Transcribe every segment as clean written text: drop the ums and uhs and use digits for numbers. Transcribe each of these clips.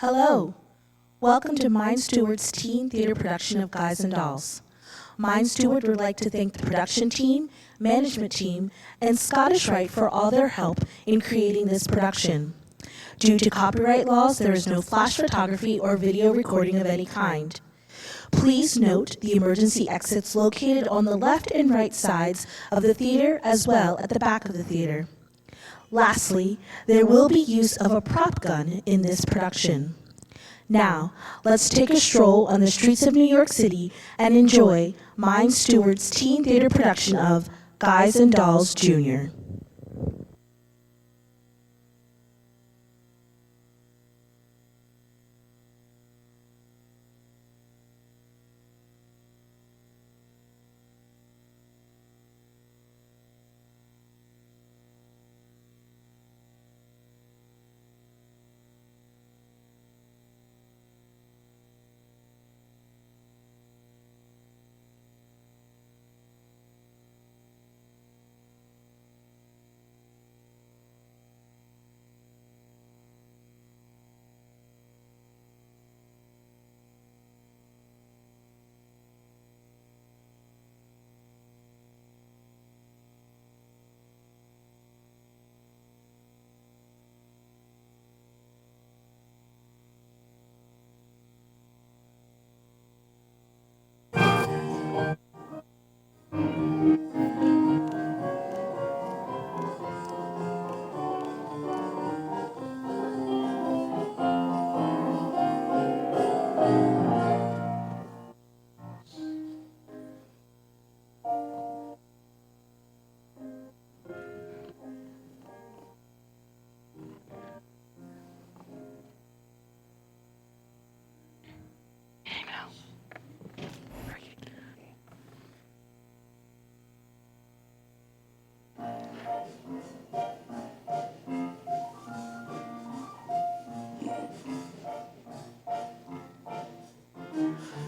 Hello. Welcome to MindSteward's teen theater production of Guys and Dolls. MindSteward would like to thank the production team, management team, and Scottish Rite for all their help in creating this production. Due to copyright laws, there is no flash photography or video recording of any kind. Please note the emergency exits located on the left and right sides of the theater as well at the back of the theater. Lastly, there will be use of a prop gun in this production. Now, let's take a stroll on the streets of New York City and enjoy MindSteward's teen theater production of Guys and Dolls Jr.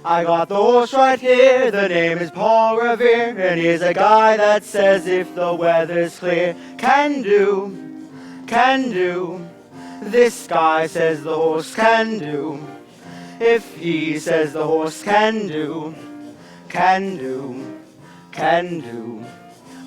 I got the horse right here, the name is Paul Revere, and he's a guy that says if the weather's clear, can do. This guy says the horse can do. If he says the horse can do.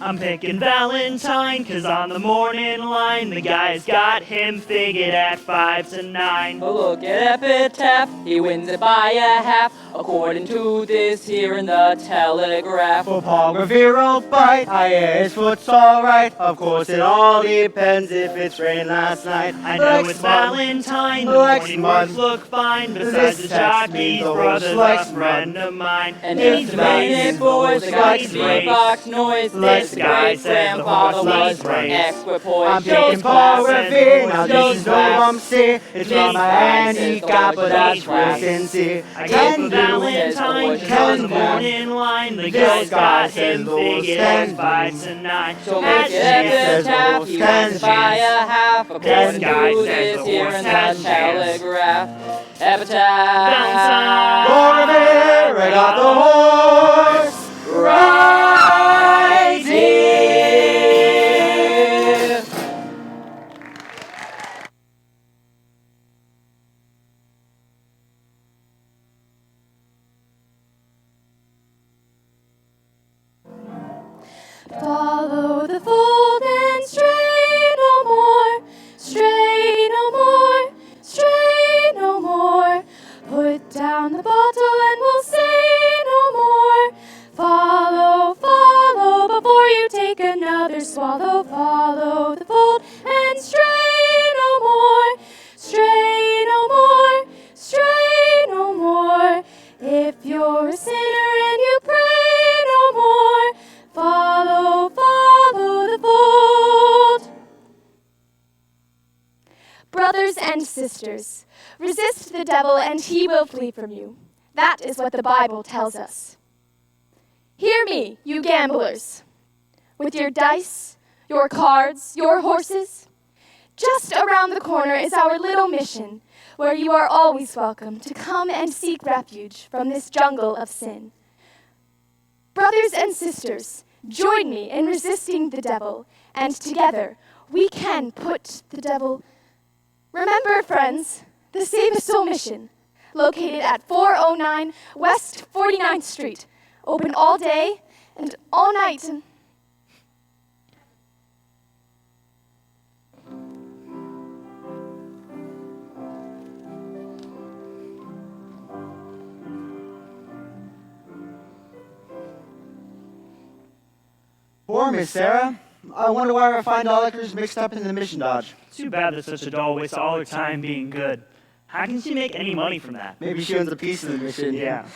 I'm picking Valentine, 'cause on the morning line, the guy's got him figured at 5 to 9. But look at Epitaph, he wins it by a half, according to this here in the Telegraph. For Paul Revere won't bite, I hear his foot's alright. Of course it all depends if it's rained last night. I know it's Valentine, the morning works look fine. Besides the jockey's brother's a friend of mine. And if the main boys got beatbox noise, this great-grandfather was equipoise. I'm picking Paul Revere, now this is no bumpsy. It's from a handicap, but that's real sincere. I go for Valentine, 'cause on the morning line, the guy's got him figured at 5 to 9. So look at Epitaph, he wins by a half, according to this here in the Telegraph. Epitaph, Valentine, Paul Revere, I got the horse right here. Follow the fold and stray no more, stray no more, stray no more. Put down the bottle and we'll say no more. Follow, follow, before you take another swallow. Follow the fold and stray no more, stray no more, stray no more. If you're a sinner and you pray no more, follow, follow the fold. Brothers and sisters, resist the devil and he will flee from you. That is what the Bible tells us. Hear me, you gamblers, with your dice, your cards, your horses. Just around the corner is our little mission, where you are always welcome to come and seek refuge from this jungle of sin. Brothers and sisters, join me in resisting the devil, and together we can put the devil. Remember, friends, the Save a Soul mission, located at 409 West 49th Street, open all day and all night. And Poor Miss Sarah. I wonder why our fine dollar's mixed up in the mission dodge. Too bad that such a doll wastes all her time being good. How can she make any money from that? Maybe she owns a piece of the mission. Yeah.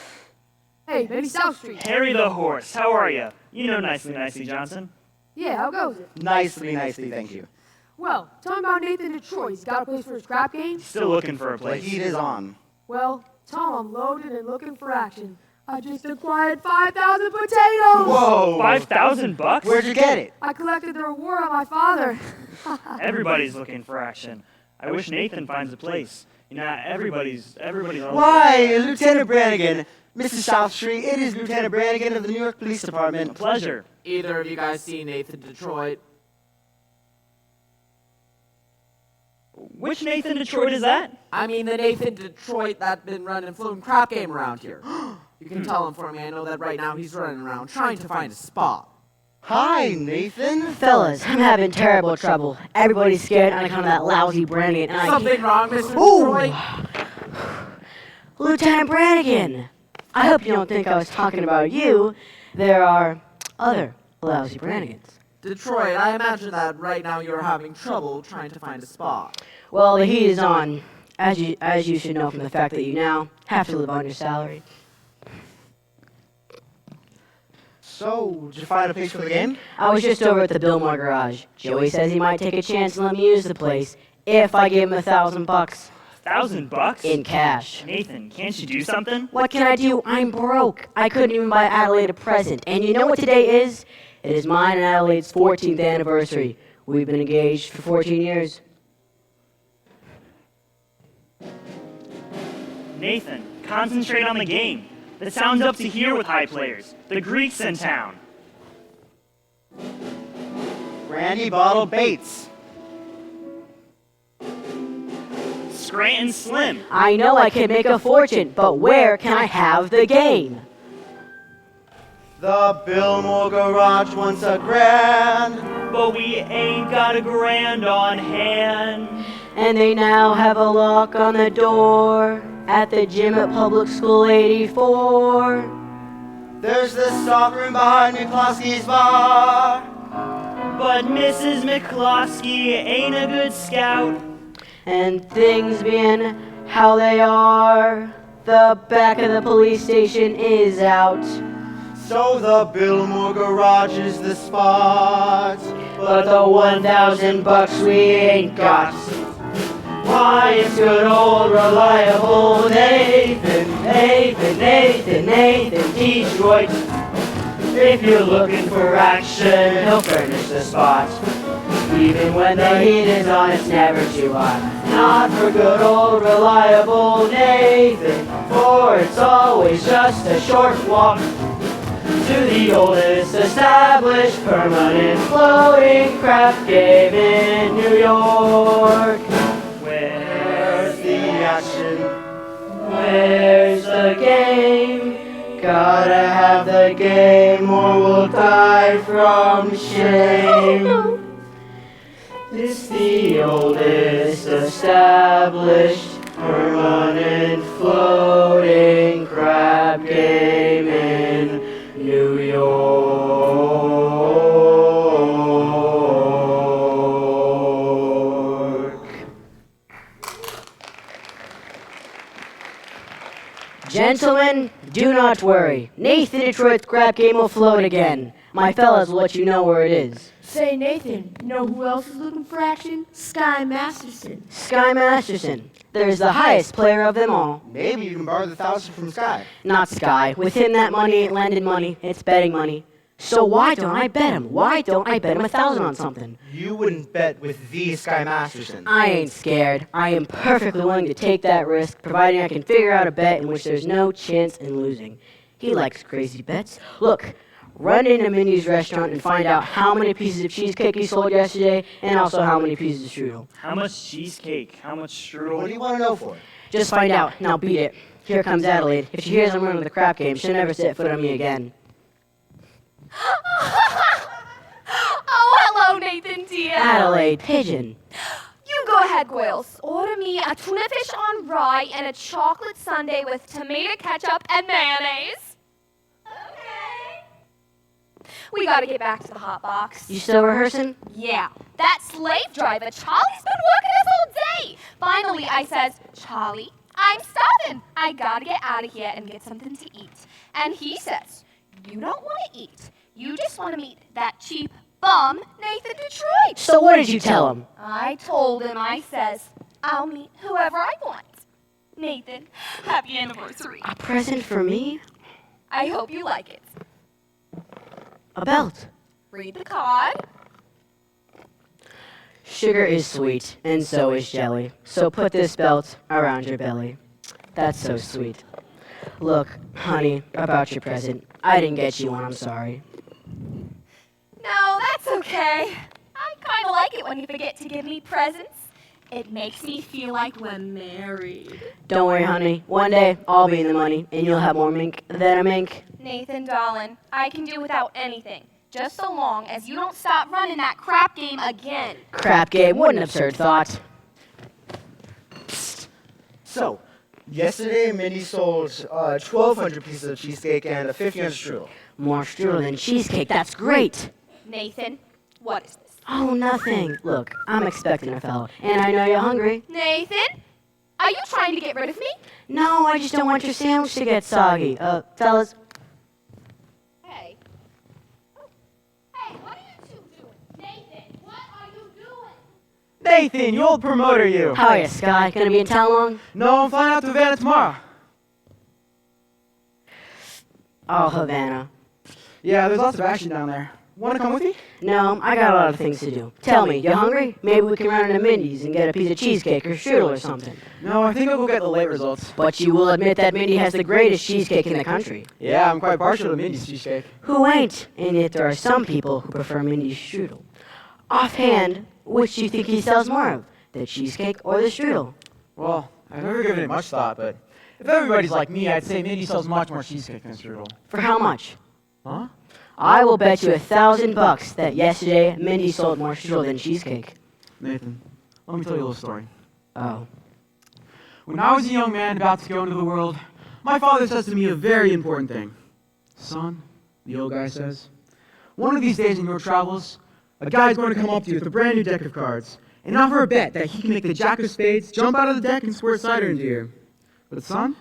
Hey, maybe South Street. Harry the horse, how are you? You know Nicely Johnson. Yeah, how goes it? Nicely, thank you. Well, tell me about Nathan Detroit. He's got a place for his crap game? Still looking for a The place. heat is on. Well, tell him I'm loaded and looking for action. I just acquired 5,000 potatoes! Whoa! $5,000? Where'd you get it? I collected the reward on my father. Everybody's looking for action. I wish Nathan finds a place. You know, everybody's on. Why, Lieutenant Brannigan, Mrs. South Street, it is Lieutenant Brannigan of the New York Police Department. Pleasure. Either of you guys seen Nathan Detroit? Which Nathan Detroit is that? I mean the Nathan Detroit that been running floating crap game around here. You can tell him for me. I know that right now he's running around trying to find a spot. Hi, Nathan. Fellas, I'm having terrible trouble. Everybody's scared on account of that lousy Brannigan. And Something wrong, Mr. Ooh. Detroit? Lieutenant Brannigan! I hope you don't think I was talking about you. There are other lousy Brannigans. Detroit, I imagine that right now you're having trouble trying to find a spot. Well, the heat is on, as you should know from the fact that you now have to live on your salary. So, did you find a place for the game? I was just over at the Billmore garage. Joey says he might take a chance and let me use the place if I give him $1,000 $1,000? in cash. Nathan, can't you do something? What can I do? I'm broke. I couldn't even buy Adelaide a present. And you know what today is? It is mine and Adelaide's 14th anniversary. We've been engaged for 14 years. Nathan, concentrate on the game. That sounds up to here with high players. The Greeks in town. Brandy Bottle Bates. Scranton Slim. I know I can make a fortune, but where can I have the game? The Billmore Garage wants a grand. But we ain't got a grand on hand. And they now have a lock on the door at the gym at Public School 84. There's the stockroom behind McCloskey's bar. But Mrs. McCloskey ain't a good scout. And things being how they are, the back of the police station is out. So the Billmore Garage is the spot. But the $1,000 we ain't got. Why, it's good old reliable Nathan Detroit. If you're looking for action, he'll furnish the spot. Even when the heat is on, it's never too hot. Not for good old reliable Nathan, for it's always just a short walk to the oldest established permanent floating craft game in New York. Where's the action? Where's the game? Gotta have the game or we'll die from shame. It's the oldest established permanent floating crab game in New York. Gentlemen, do not worry. Nathan Detroit's crab game will float again. My fellas will let you know where it is. Say, Nathan, you know who else is looking for action? Sky Masterson. Sky Masterson. There's the highest player of them all. Maybe you can borrow the 1,000 from Sky. Not Sky. With him, that money ain't lending money. It's betting money. So why don't I bet him? Why don't I bet him 1,000 on something? You wouldn't bet with the Sky Masterson. I ain't scared. I am perfectly willing to take that risk, providing I can figure out a bet in which there's no chance in losing. He likes crazy bets. Look, run into Mindy's restaurant and find out how many pieces of cheesecake he sold yesterday and also how many pieces of strudel. How much cheesecake? How much strudel? What do you want to know for? Just find out. Now beat it. Here comes Adelaide. If she hears I'm running the crap game, she'll never set foot on me again. Oh, hello, Nathan Diaz. Adelaide, pigeon. You go ahead, Goyles. Order me a tuna fish on rye and a chocolate sundae with tomato ketchup and mayonnaise. Okay. We gotta get back to the hot box. You still rehearsing? Yeah, that slave driver, Charlie's been working us all day. Finally, I says, Charlie, I'm starving. I gotta get out of here and get something to eat. And he says, you don't want to eat. You just want to meet that cheap bum, Nathan Detroit. So what did you tell him? I told him, I says, I'll meet whoever I want. Nathan, happy anniversary. A present for me? I hope you like it. A belt. Read the card. Sugar is sweet, and so is jelly. So put this belt around your belly. That's so sweet. Look, honey, about your present. I didn't get you one, I'm sorry. No, that's okay. I kind of like it when you forget to give me presents. It makes me feel like we're married. Don't worry, honey. One day, I'll be in the money, and you'll have more mink than a mink. Nathan, darling, I can do without anything. Just so long as you don't stop running that crap game again. Crap game, what an absurd thought. So, yesterday Mindy sold 1,200 pieces of cheesecake and a 1,500 strudel. More strudel than cheesecake, that's great. Nathan, what is this? Oh, nothing. Look, I'm expecting a fellow, and I know you're hungry. Nathan, are you trying to get rid of me? No, I just don't want your sandwich to get soggy. Fellas. Hey. Oh. Hey, what are you two doing? Nathan, what are you doing? Nathan, you old promoter, you. How are you, Sky? Gonna be in town long? No, I'm flying out to Havana tomorrow. Oh, Havana. Yeah, there's lots of action down there. Want to come with me? No, I got a lot of things to do. Tell me, you hungry? Maybe we can run into Mindy's and get a piece of cheesecake or strudel or something. No, I think I'll go get the late results. But you will admit that Mindy has the greatest cheesecake in the country. Yeah, I'm quite partial to Mindy's cheesecake. Who ain't? And yet there are some people who prefer Mindy's strudel. Offhand, which do you think he sells more of? The cheesecake or the strudel? Well, I've never given it much thought, but if everybody's like me, I'd say Mindy sells much more cheesecake than strudel. For how much? Huh? I will bet you $1,000 that yesterday Mindy sold more strudel than cheesecake. Nathan, let me tell you a little story. Oh. When I was a young man about to go into the world, my father says to me a very important thing. Son, the old guy says, one of these days in your travels, a guy's going to come up to you with a brand new deck of cards and offer a bet that he can make the jack of spades jump out of the deck and squirt cider into you. But son,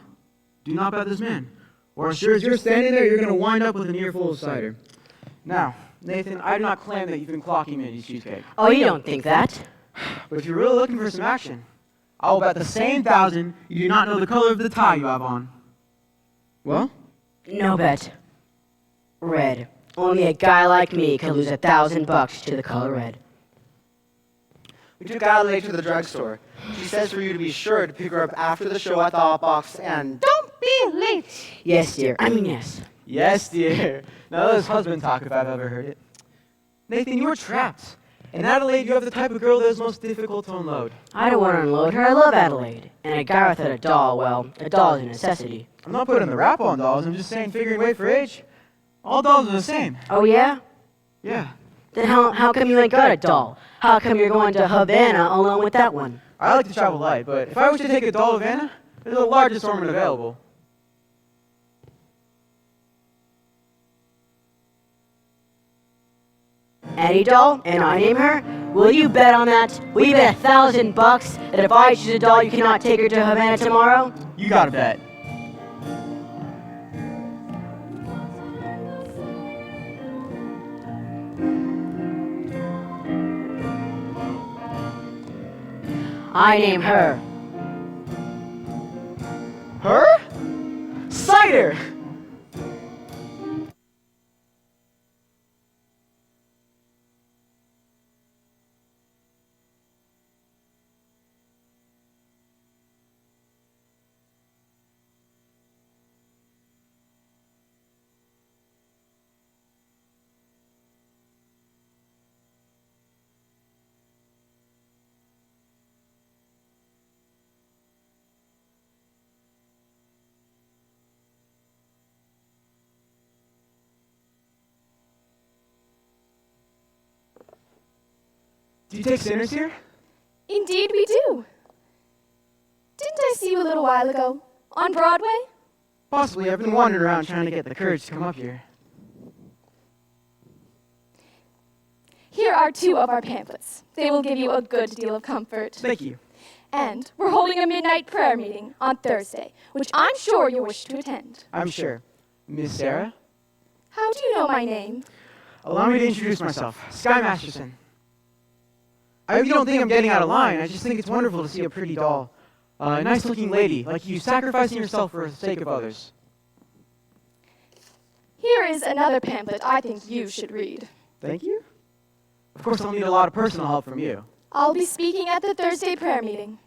do not bet this man, or as sure as you're standing there, you're going to wind up with an earful of cider. Now, Nathan, I do not claim that you've been clocking Mindy's cheesecake. Oh, you don't think that? But if you're really looking for some action, I will bet the same 1,000 you do not know the color of the tie you have on. Well? No bet. Red. Only a guy like me could lose $1,000 to the color red. We took Adelaide to the drugstore. She says for you to be sure to pick her up after the show at the hot box and don't be late. Yes, dear. I mean, yes. Yes, dear. Now that is husband talk if I've ever heard it. Nathan, you were trapped. And Adelaide, you have the type of girl that is most difficult to unload. I don't want to unload her. I love Adelaide. And a guy without a doll, well, a doll is a necessity. I'm not putting the rap on dolls. I'm just saying, figuring weight for age. All dolls are the same. Oh, yeah? Yeah. Then how come you ain't got a doll? How come you're going to Havana alone with that one? I like to travel light, but if I wish to take a doll to Havana, there's a large assortment available. Any doll, and I name her? Will you bet on that? Will you bet $1,000 that if I choose a doll, you cannot take her to Havana tomorrow? You got to bet. I name her. Her? Cider! Do you take sinners here? Indeed we do. Didn't I see you a little while ago? On Broadway? Possibly. I've been wandering around trying to get the courage to come up here. Here are 2 of our pamphlets. They will give you a good deal of comfort. Thank you. And we're holding a midnight prayer meeting on Thursday, which I'm sure you'll wish to attend. I'm sure. Miss Sarah? How do you know my name? Allow me to introduce myself. Sky Masterson. I hope you don't think I'm getting out of line. I just think it's wonderful to see a pretty doll. A nice-looking lady, like you, sacrificing yourself for the sake of others. Here is another pamphlet I think you should read. Thank you. Of course, I'll need a lot of personal help from you. I'll be speaking at the Thursday prayer meeting.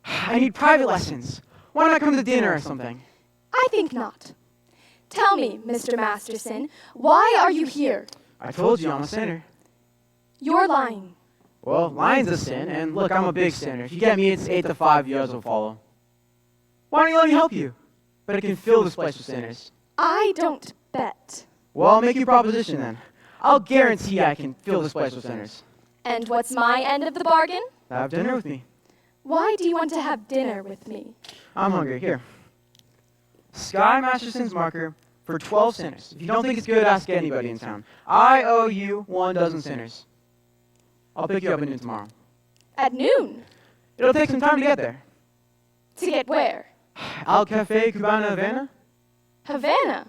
I need private lessons. Why not come to dinner or something? I think not. Tell me, Mr. Masterson, why are you here? I told you I'm a sinner. You're lying. Well, lying's a sin, and look, I'm a big sinner. If you get me, it's 8 to 5, the others will follow. Why don't you let me help you? But I can fill this place with sinners. I don't bet. Well, I'll make you a proposition then. I'll guarantee I can fill this place with sinners. And what's my end of the bargain? Have dinner with me. Why do you want to have dinner with me? I'm hungry. Here. Sky Masterson's marker for 12 sinners. If you don't think it's good, ask anybody in town. I owe you 1 dozen sinners. I'll pick you up at noon tomorrow. At noon? It'll take some time to get there. To get where? Al Cafe Cubana Havana? Havana?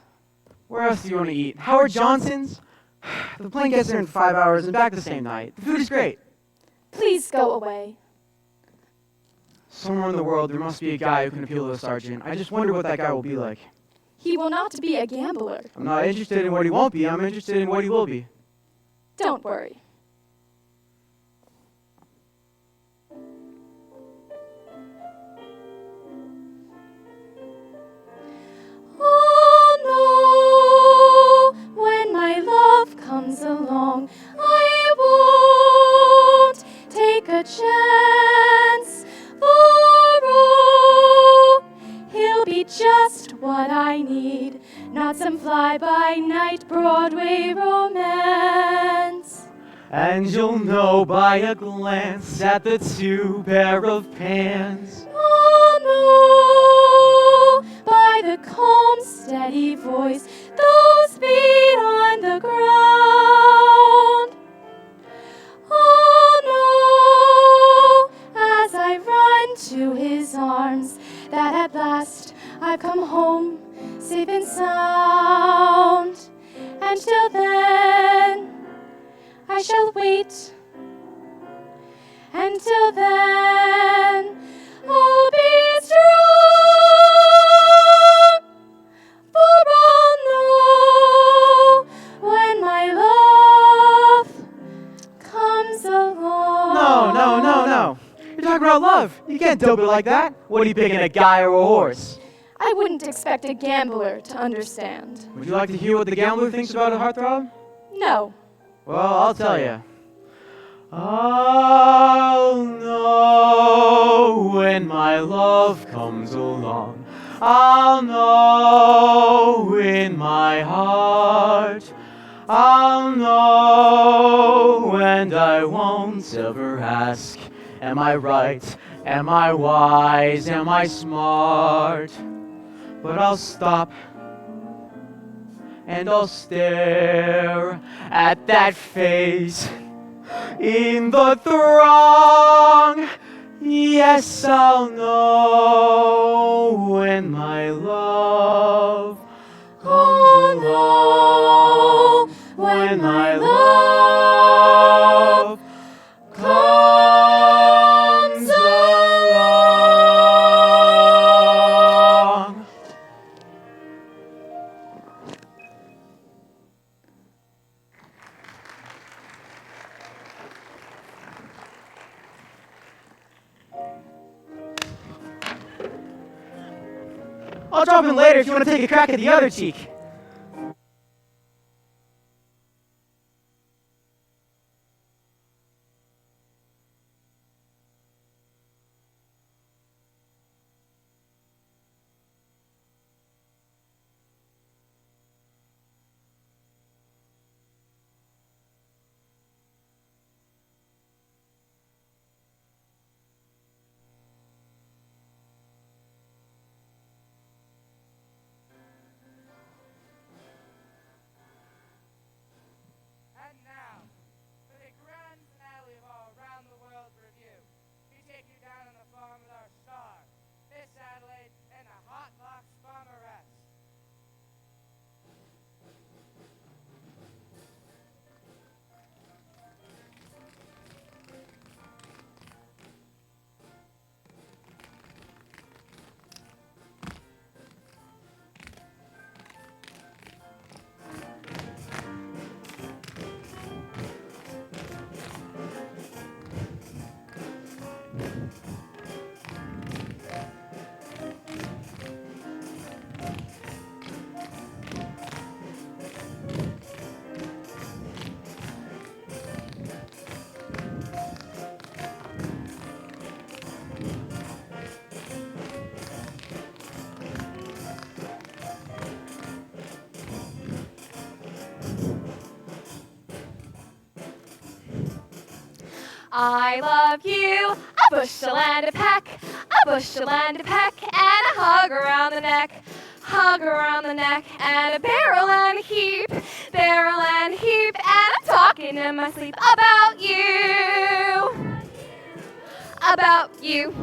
Where else do you want to eat? Howard Johnson's? The plane gets there in 5 hours and back the same night. The food is great. Please go away. Somewhere in the world, there must be a guy who can appeal to the sergeant. I just wonder what that guy will be like. He will not be a gambler. I'm not interested in what he won't be. I'm interested in what he will be. Don't worry. Oh no, when my love comes along, I won't take a chance, for oh, he'll be just what I need, not some fly-by-night Broadway romance. And you'll know by a glance at the 2 pair of pants. Oh no, by the calm, steady voice, those feet on the ground. Oh no, as I run to his arms, that at last I've come home safe and sound. And till then, I shall wait. Until then, I'll be strong, for I'll know when my love comes along. No. You're talking about love. You can't dope it like that. What are you picking, a guy or a horse? I wouldn't expect a gambler to understand. Would you like to hear what the gambler thinks about a heartthrob? No. Well, I'll tell you. I'll know when my love comes along. I'll know in my heart. I'll know, and I won't ever ask, am I right? Am I wise? Am I smart? But I'll stop and I'll stare at that face in the throng. Yes, I'll know when my love comes along. When my love comes along. I'll drop in later if you want to take a crack at the other cheek. I love you, a bushel and a peck, a bushel and a peck, and a hug around the neck, hug around the neck, and a barrel and a heap, barrel and a heap, and I'm talking in my sleep about you, about you.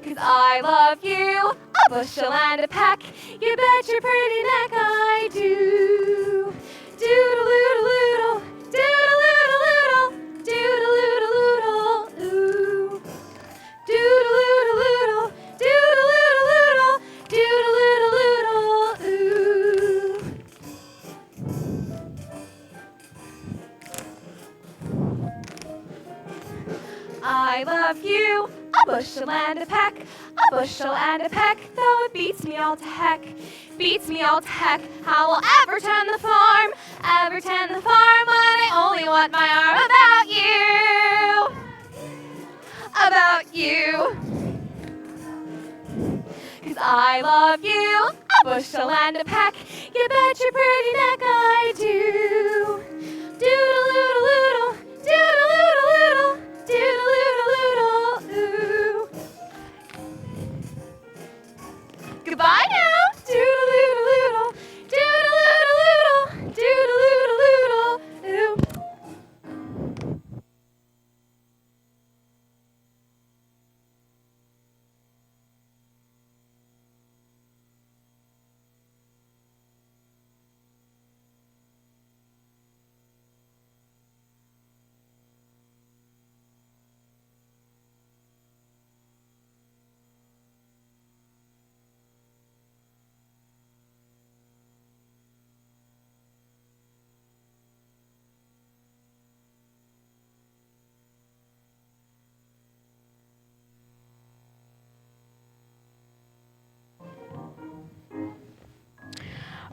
'Cause I love you, a bushel and a peck, you bet your pretty neck I do. Doodle-doodle-doodle, doodle-doodle-doodle, doodle-doodle-doodle, ooh. Doodle-doodle-doodle, doodle-doodle-doodle, doodle-doodle-doodle, ooh. I love you, a bushel and a peck, a bushel and a peck, though it beats me all to heck, beats me all to heck. How will ever tend the farm when I only want my arm about you. 'Cause I love you, a bushel and a peck, you bet your pretty neck I do. Doodle-doodle-doodle, doodle-doodle-doodle, doodle-doodle-doodle, ooh. Goodbye now. Doodle-doodle-doodle, doodle-doodle-doodle, doodle-doodle-doodle, ooh.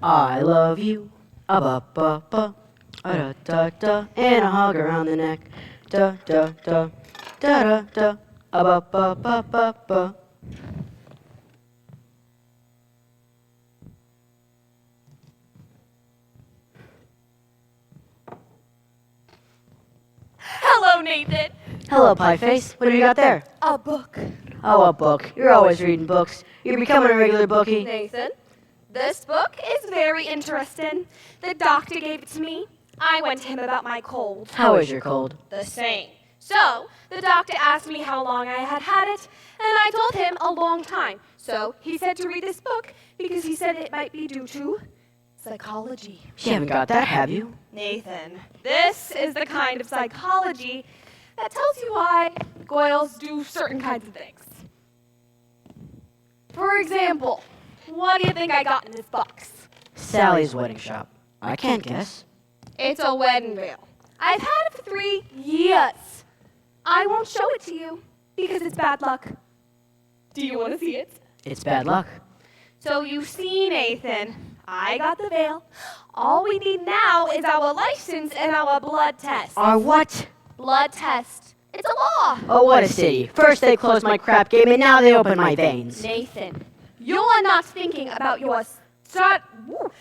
I love you, a ba ba ba, a da da da, and a hug around the neck, da da da, da da da, a ba ba ba ba ba. Hello, Nathan. Hello, Pieface. What have you got there? A book. Oh, a book. You're always reading books. You're becoming a regular bookie. Nathan, this book is very interesting. The doctor gave it to me. I went to him about my cold. How is your cold? The same. So, the doctor asked me how long I had had it, and I told him a long time. So, he said to read this book because he said it might be due to psychology. You haven't got that, have you? Nathan, this is the kind of psychology that tells you why Goyles do certain kinds of things. For example, what do you think I got in this box? Sally's wedding shop. I can't guess. It's a wedding veil. I've had it for 3 years. I won't show it to you because it's bad luck. Do you want to see it? It's bad luck. So you see, Nathan, I got the veil. All we need now is our license and our blood test. Our what? Blood test. It's a law. Oh, what a city. First they closed my crap game, and now they open my veins. Nathan, you're not thinking about your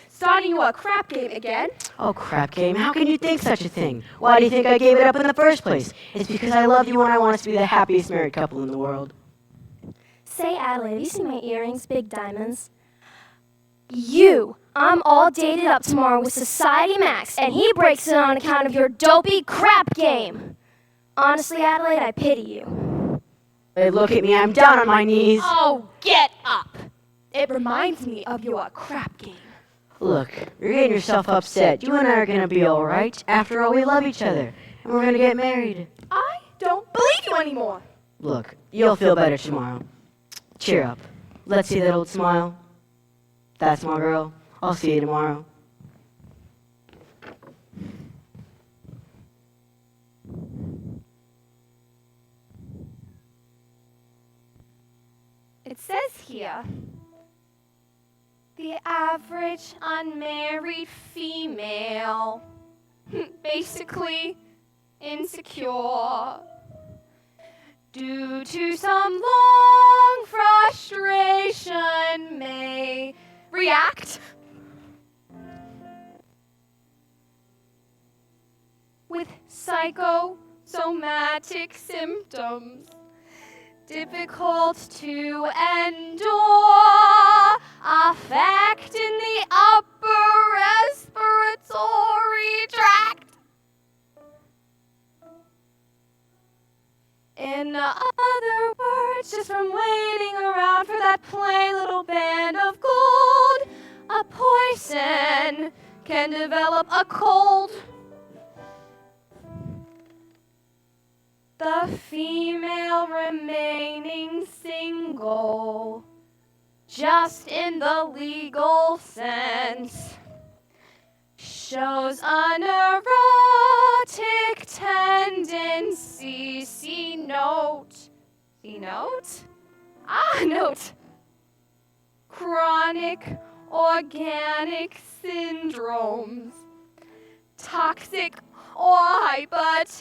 starting your crap game again. Oh, crap game. How can you think such a thing? Why do you think I gave it up in the first place? It's because I love you and I want us to be the happiest married couple in the world. Say, Adelaide, have you seen my earrings, big diamonds? I'm all dated up tomorrow with Society Max, and he breaks it on account of your dopey crap game. Honestly, Adelaide, I pity you. Hey, look at me. I'm down on my knees. Oh, get up. It reminds me of your crap game. Look, you're getting yourself upset. You and I are going to be all right. After all, we love each other, and we're going to get married. I don't believe you anymore. Look, you'll feel better tomorrow. Cheer up. Let's see that old smile. That's my girl. I'll see you tomorrow. It says here, the average unmarried female, basically insecure, due to some long frustration may react with psychosomatic symptoms, difficult to endure, affect in the upper respiratory tract. In other words, just from waiting around for that plain little band of gold, a poison can develop a cold. The female remaining single, just in the legal sense, shows a neurotic tendency. See note. See note? Ah, note. Chronic organic syndromes, toxic or hypertense,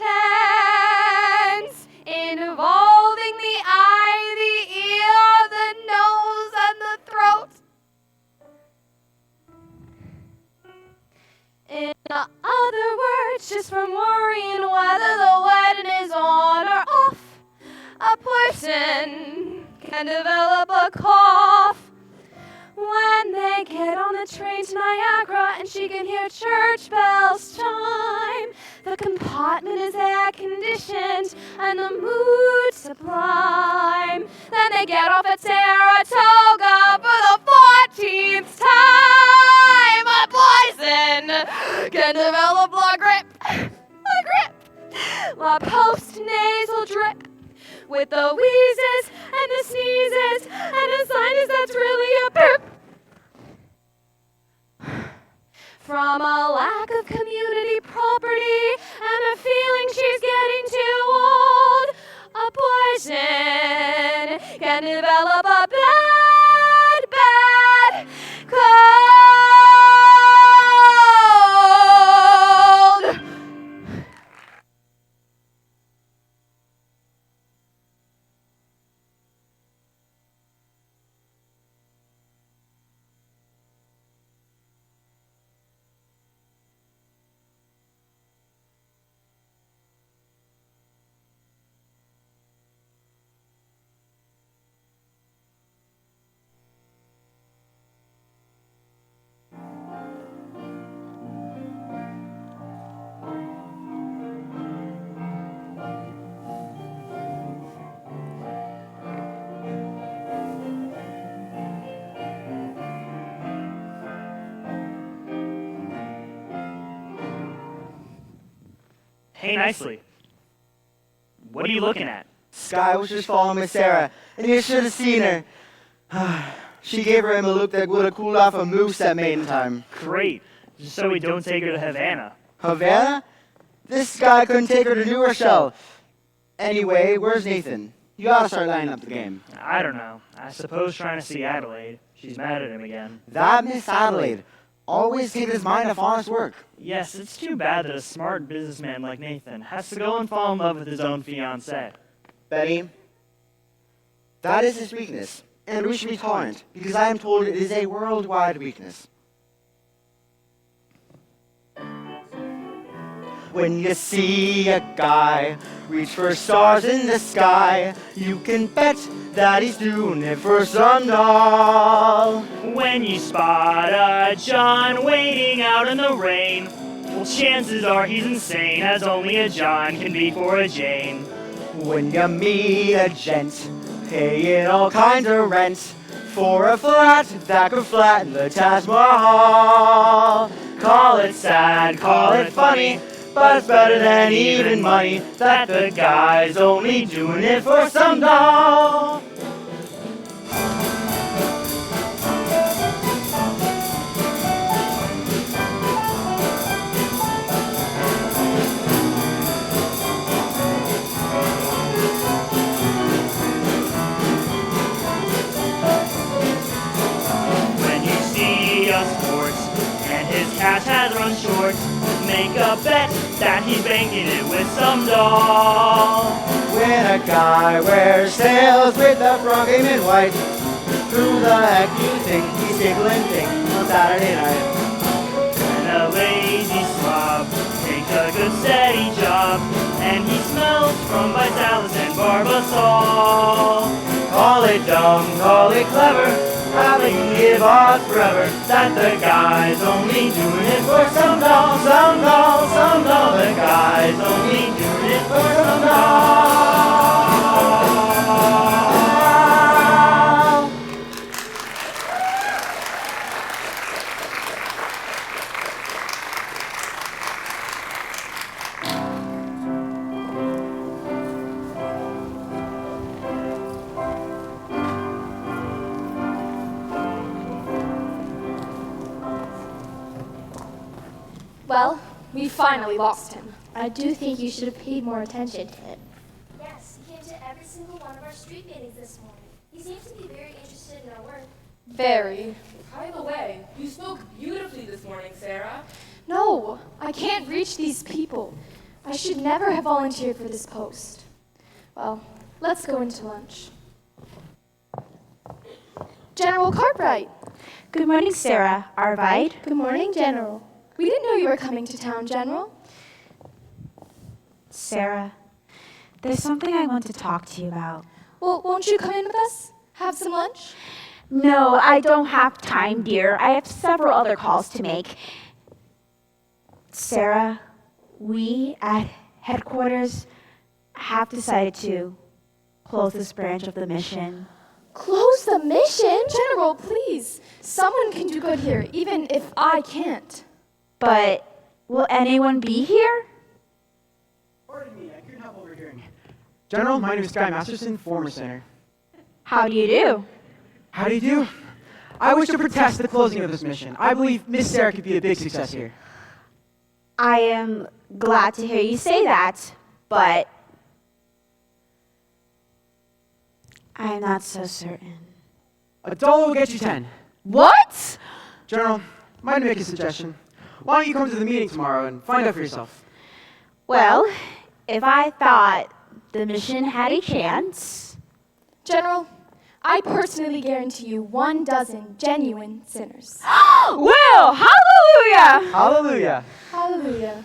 involving the eye, the ear, the nose, and the throat. In other words, just from worrying whether the wedding is on or off, a person can develop a cough. When they get on the train to Niagara and she can hear church bells chime, the compartment is air conditioned and the mood sublime. Then they get off at Saratoga for the 14th time. A poison can develop la grippe, la post-nasal drip, with the wheezes and the sneezes and a sinus that's really a burp. From a lack of community property and a feeling she's getting too old, a poison can develop a bad, bad cold. Hey, nicely. What are you looking at? Sky was just following Miss Sarah, and you should have seen her. She gave him a look that would have cooled off a moose at maiden time. Great. Just so we don't take her to Havana. Havana? This guy couldn't take her to New Rochelle. Anyway, where's Nathan? You gotta start lining up the game. I don't know. I suppose trying to see Adelaide. She's mad at him again. That Miss Adelaide always takes his mind off honest work. Yes, it's too bad that a smart businessman like Nathan has to go and fall in love with his own fiancée. Betty, that is his weakness, and we should be tolerant, because I am told it is a worldwide weakness. When you see a guy reach for stars in the sky, you can bet that he's doing it for some doll. When you spot a John waiting out in the rain, well, chances are he's insane, as only a John can be for a Jane. When you meet a gent paying all kinds of rent for a flat that could flatten the Taj Mahal, call it sad, call it funny, but it's better than even money that the guy's only doing it for some doll. When you see a sports and his cash has run short, make a bet that he's banking it with some doll. When a guy wears tails with a frog game in white, who the heck do you think he's tickling things on Saturday night? And a lazy slob takes a good steady from Vitalis and Barbasol. Call it dumb, call it clever, having give odds forever. That the guy's only doing it for some doll, some doll, some doll. The guy's only doing it for some doll. Well, we finally lost him. I do think you should have paid more attention to him. Yes, he came to every single one of our street meetings this morning. He seems to be very interested in our work. Very. By the way, you spoke beautifully this morning, Sarah. No, I can't reach these people. I should never have volunteered for this post. Well, let's go into lunch. General Cartwright. Good morning, Sarah. Arvide. Good morning, General. We didn't know you were coming to town, General. Sarah, there's something I want to talk to you about. Well, won't you come in with us? Have some lunch? No, I don't have time, dear. I have several other calls to make. Sarah, we at headquarters have decided to close this branch of the mission. Close the mission? General, please. Someone can do good here, even if I can't. But will anyone be here? Pardon me, I couldn't help overhearing. General, my name is Guy Masterson, former center. How do you do? How do you do? I wish to protest the closing of this mission. I believe Miss Sarah could be a big success here. I am glad to hear you say that, but I'm not so certain. $1 will get you 10. What? General, mind to make a suggestion? Why don't you come to the meeting tomorrow and find out for yourself? Well, if I thought the mission had a chance. General, I personally guarantee you 12 genuine sinners. Well, hallelujah! Hallelujah! Hallelujah.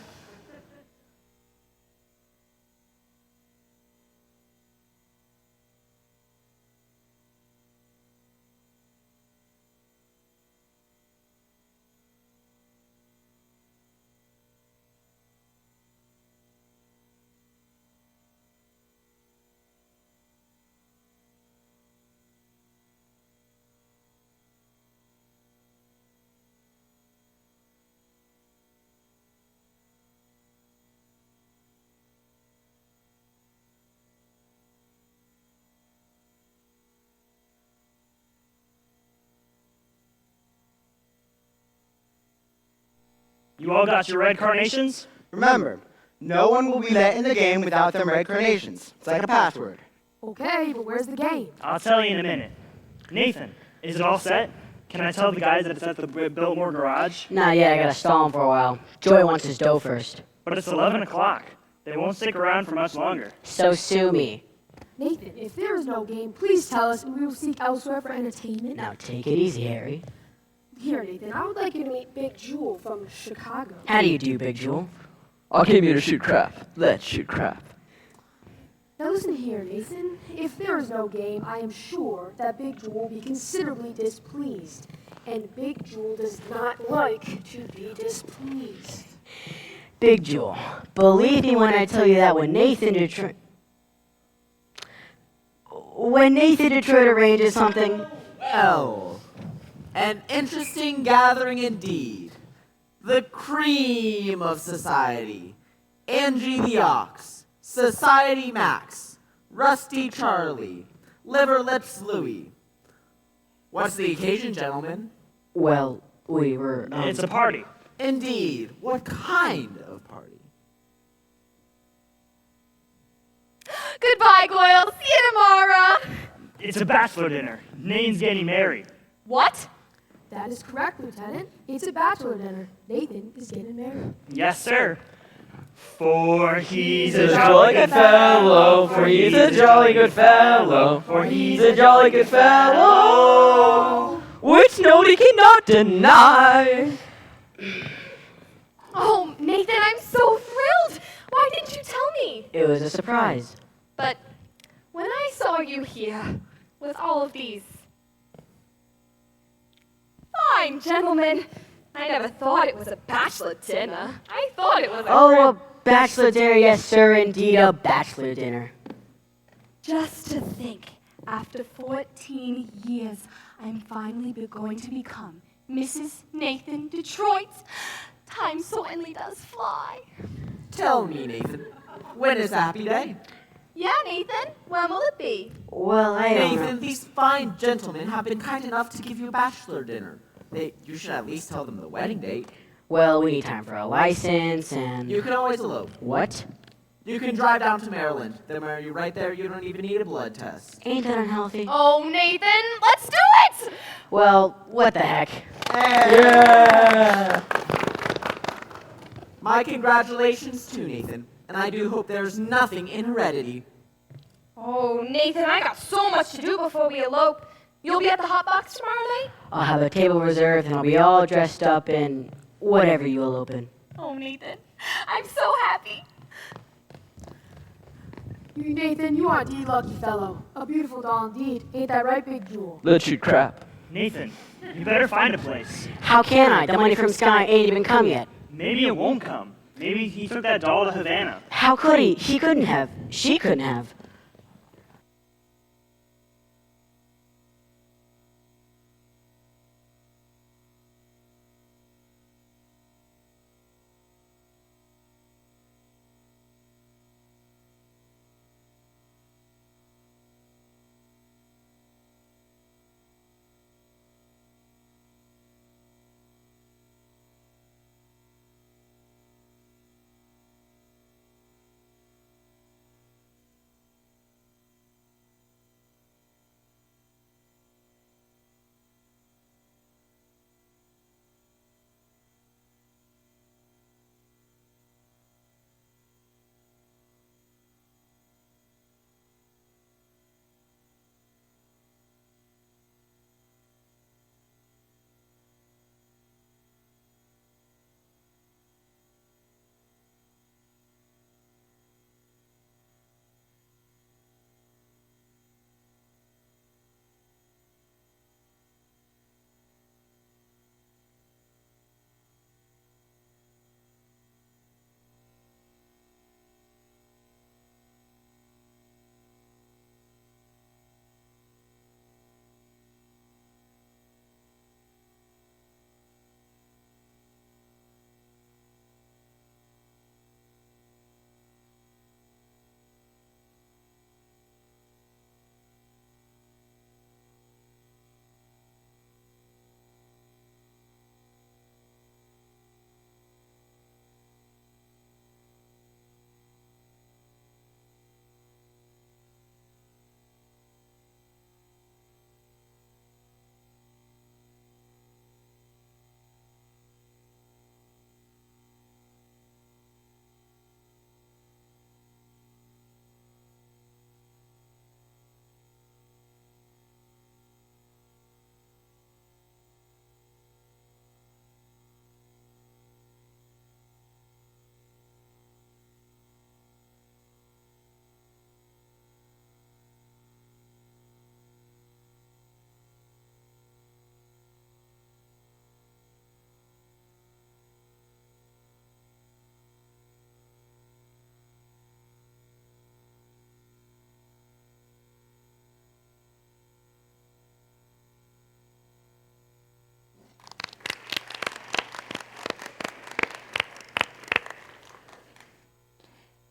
You all got your red carnations? Remember, no one will be let in the game without them red carnations. It's like a password. Okay, but where's the game? I'll tell you in a minute. Nathan, is it all set? Can I tell the guys that it's at the Biltmore garage? Not yet, I gotta stall him for a while. Joey wants his dough first. But it's 11 o'clock. They won't stick around for much longer. So sue me. Nathan, if there is no game, please tell us and we will seek elsewhere for entertainment. Now take it easy, Harry. Here, Nathan, I would like you to meet Big Jewel from Chicago. How do you do, Big Jewel? I came here to shoot crap. Let's shoot crap. Now listen here, Nathan. If there is no game, I am sure that Big Jewel will be considerably displeased. And Big Jewel does not like to be displeased. Big Jewel, believe me when I tell you that when Nathan Detroit arranges something. Oh, an interesting gathering indeed. The cream of society. Angie the Ox, Society Max, Rusty Charlie, Liver Lips Louie. What's the occasion, gentlemen? Well, we were... It's a party. Indeed. What kind of party? Goodbye, Goyle. See you tomorrow. It's a bachelor dinner. Nane's getting married. What? That is correct, Lieutenant. It's a bachelor dinner. Nathan is getting married. Yes, sir. For he's a jolly good fellow, for he's a jolly good fellow, for he's a jolly good fellow, which nobody cannot deny. Oh, Nathan, I'm so thrilled. Why didn't you tell me? It was a surprise. you here with all of these fine gentlemen? I never thought it was a bachelor dinner. I thought it was a Oh, a bachelor dinner, yes, sir, indeed, a bachelor dinner. Just to think, after 14 years, I'm finally going to become Mrs. Nathan Detroit. Time certainly does fly. Tell me, Nathan, when is the happy day? Yeah, Nathan, when will it be? Well, I don't know. Nathan, these fine gentlemen have been kind enough to give you a bachelor dinner. You should at least tell them the wedding date. Well, we need time for a license and... You can always elope. What? You can drive down to Maryland. They'll marry you right there. You don't even need a blood test. Ain't that unhealthy? Oh, Nathan, let's do it! Well, what the heck? Yeah! My congratulations too, Nathan. And I do hope there's nothing in heredity. Oh, Nathan, I got so much to do before we elope. You'll be at the hot box tomorrow night? I'll have a table reserved and I'll be all dressed up in whatever you will open. Oh, Nathan, I'm so happy. Nathan, you are the lucky fellow. A beautiful doll indeed. Ain't that right, Big Jewel? Let's shoot crap. Nathan, you better find a place. How can I? The money from Sky ain't even come yet. Maybe it won't come. Maybe he took that doll to Havana. How could he? He couldn't have. She couldn't have.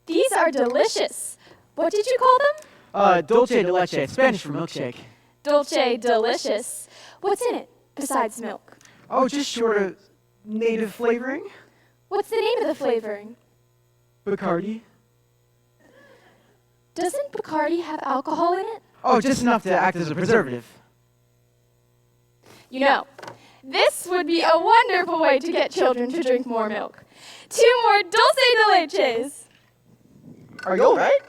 These are delicious. What did you call them? Dulce de leche, Spanish for milkshake. Dulce delicious. What's in it besides milk? Oh, just sort of native flavoring. What's the name of the flavoring? Bacardi. Doesn't Bacardi have alcohol in it? Oh, just enough to act as a preservative. You know, this would be a wonderful way to get children to drink more milk. 2 more dulce de leches. Are you all right?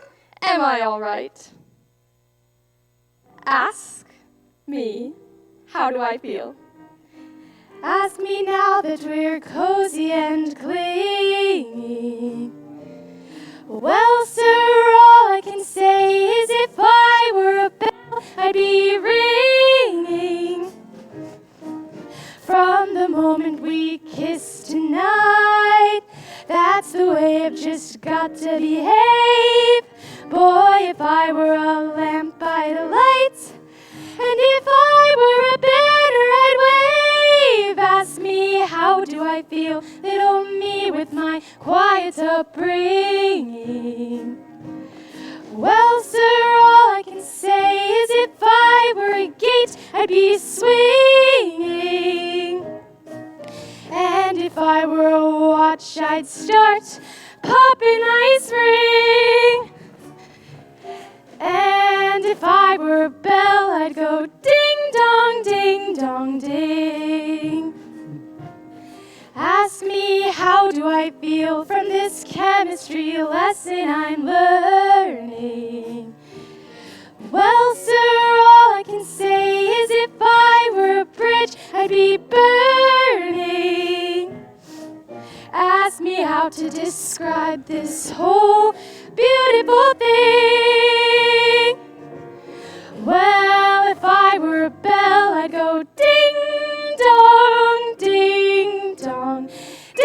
Am I all right? Ask me, how do I feel? Ask me now that we're cozy and clingy. Well, sir, all I can say is if I were a that's the way I've just got to behave. Boy, if I were a lamp by the light, and if I were a banner, I'd wave. Ask me, how do I feel, little me with my quiet upbringing? Well, sir, all I can say is if I were a gate, I'd be swinging. And if I were a watch, I'd start popping ice ring. And if I were a bell, I'd go ding dong, ding dong, ding. Ask me, how do I feel from this chemistry lesson I'm learning? Well, sir, all I can say is if I were a bridge, I'd be burning. Ask me how to describe this whole beautiful thing. Well, if I were a bell, I'd go ding dong, ding dong, ding.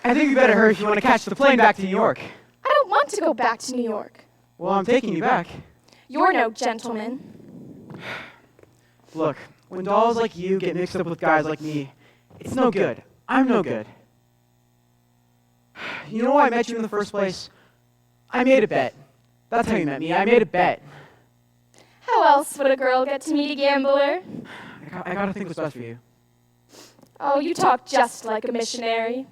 I think you better hurry if you want to catch the plane back to New York. I don't want to go back to New York. Well, I'm taking you back. You're no gentleman. Look, when dolls like you get mixed up with guys like me, it's no good. I'm no good. You know why I met you in the first place? I made a bet. That's how you met me. I made a bet. How else would a girl get to meet a gambler? I gotta think what's best for you. Oh, you talk just like a missionary.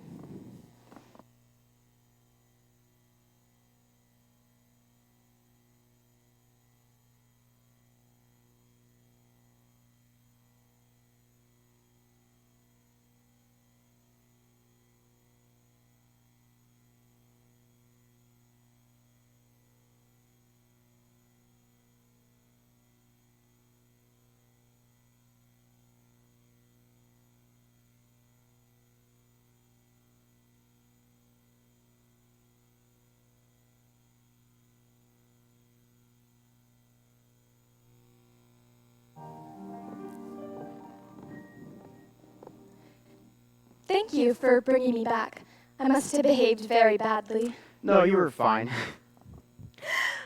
Thank you for bringing me back. I must have behaved very badly. No, you were fine.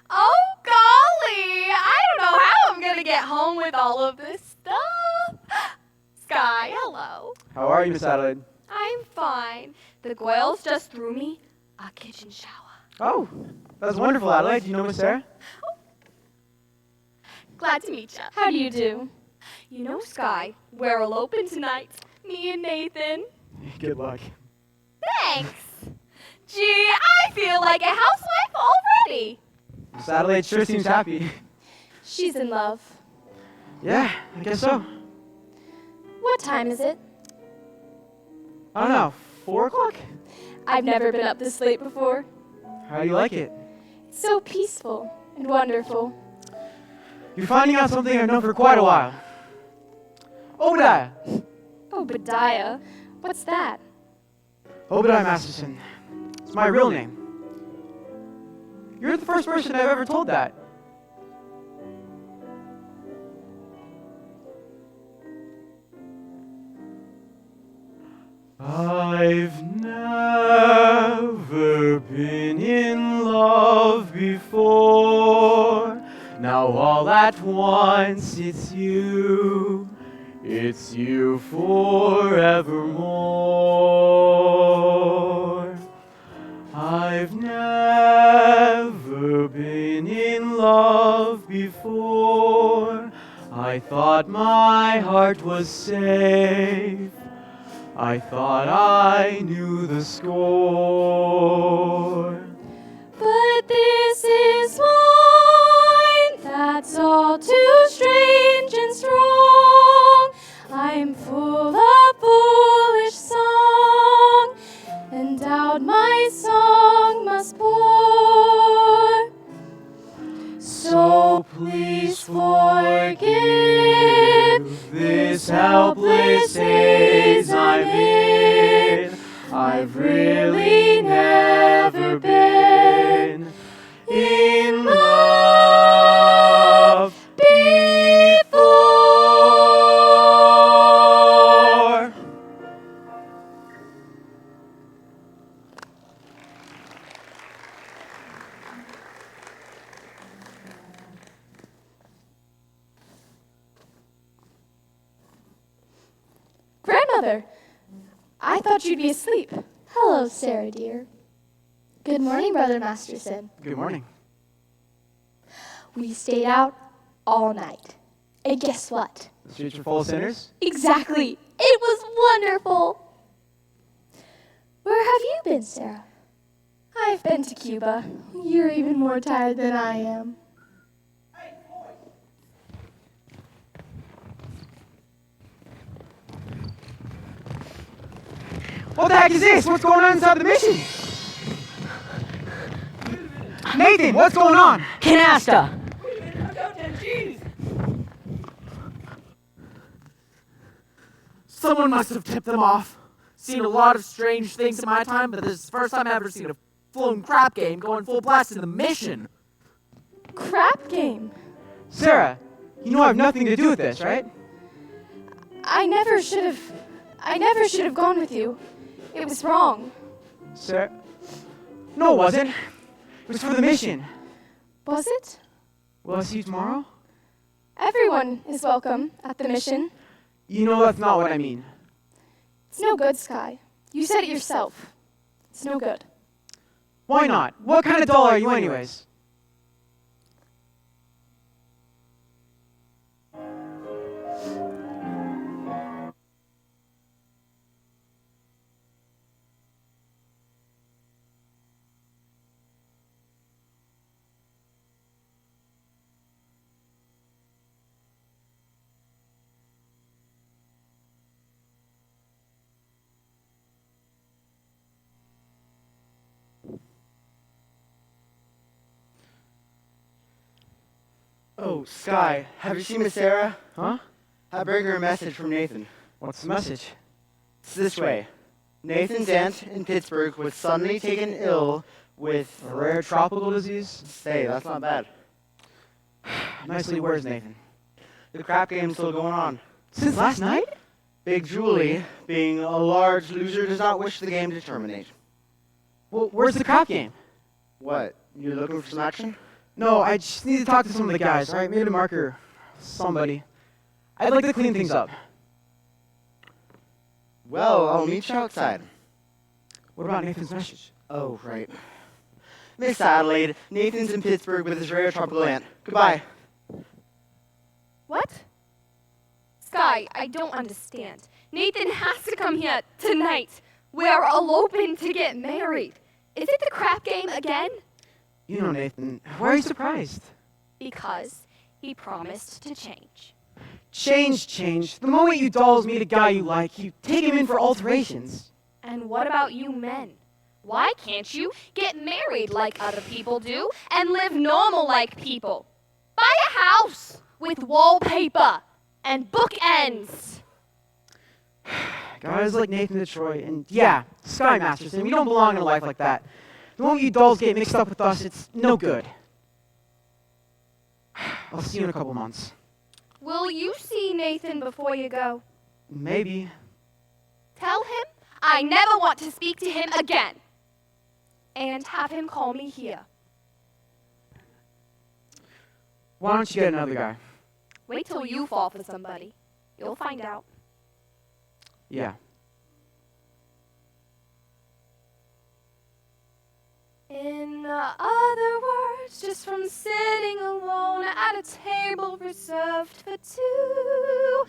Oh, golly! I don't know how I'm gonna get home with all of this stuff. Sky, hello. How are you, Miss Adelaide? I'm fine. The Goyles just threw me a kitchen shower. Oh, that's wonderful, Adelaide. Do you know Miss Sarah? Glad to meet ya. How do you do? You know, Sky, we're eloping tonight. Me and Nathan. Good luck. Thanks. Gee, I feel like a housewife already. Miss Adelaide sure seems happy. She's in love. Yeah, I guess so. What time is it? I don't know, 4 o'clock? I've never been up this late before. How do you like it? It's so peaceful and wonderful. You're finding out something I've known for quite a while. Obadiah! Obadiah? What's that? Obadiah Masterson. It's my real name. You're the first person I've ever told that. I've never been in love before. Now all at once it's you forevermore. I've never been in love before. I thought my heart was safe. I thought I knew the score. But this is wine that's all too strange and strong. I'm full of foolish song, and out my song must pour. So please forgive this helpless haze I'm in. I've really never been in love. Mother. I thought you'd be asleep. Hello, Sarah dear. Good morning, Brother Masterson. Good morning. We stayed out all night. And guess what? The streets are full of sinners? Exactly. It was wonderful. Where have you been, Sarah? I've been to Cuba. You're even more tired than I am. What the heck is this? What's going on inside the mission? Nathan, what's going on? Canasta! Someone must have tipped them off. Seen a lot of strange things in my time, but this is the first time I've ever seen a flown crap game going full blast in the mission. Crap game? Sarah, you know I have nothing to do with this, right? I never should have gone with you. It was wrong. Sarah? No, it wasn't. It was for the mission. Was it? Will I see you tomorrow? Everyone is welcome at the mission. You know that's not what I mean. It's no good, Sky. You said it yourself. It's no good. Why not? What kind of doll are you anyways? Oh, Sky, have you seen Miss Sarah? Huh? I bring her a message from Nathan. What's the message? It's this way. Nathan's aunt in Pittsburgh was suddenly taken ill with A rare tropical disease? Say, that's not bad. Nicely worded, Nathan. The crap game's still going on. Since last night? Big Julie, being a large loser, does not wish the game to terminate. Well, where's the crap game? What? You looking for some action? No, I just need to talk to some of the guys, alright? Maybe a marker. Somebody. I'd like to clean things up. Well, I'll meet you outside. What about Nathan's message? Oh, right. Miss Adelaide, Nathan's in Pittsburgh with his rare tropical aunt. Goodbye. What? Sky, I don't understand. Nathan has to come here tonight. We are eloping to get married. Is it the crap game again? You know, Nathan, why are you surprised? Because he promised to change. Change. The moment you dolls meet a guy you like, you take him in for alterations. And what about you men? Why can't you get married like other people do and live normal like people? Buy a house with wallpaper and bookends. Guys like Nathan Detroit and, yeah, Sky Masterson, we don't belong in a life like that. The moment you dolls get mixed up with us, it's no good. I'll see you in a couple months. Will you see Nathan before you go? Maybe. Tell him I never want to speak to him again. And have him call me here. Why don't you get another guy? Wait till you fall for somebody. You'll find out. Yeah. In other words, just from sitting alone at a table reserved for two,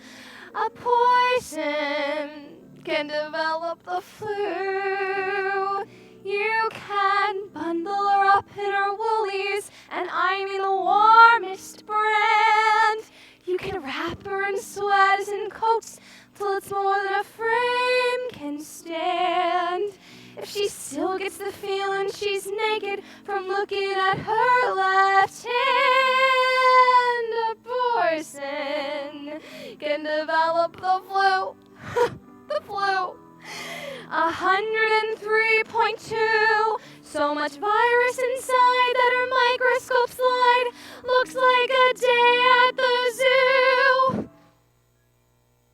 a poison can develop the flu. You can bundle her up in her woolies, and I mean the warmest brand. You can wrap her in sweaters and coats till it's more than a frame can stand. If she still gets the feeling she's naked from looking at her left hand, a person can develop the flu. The flu. 103.2. So much virus inside that her microscope slide looks like a day at the zoo.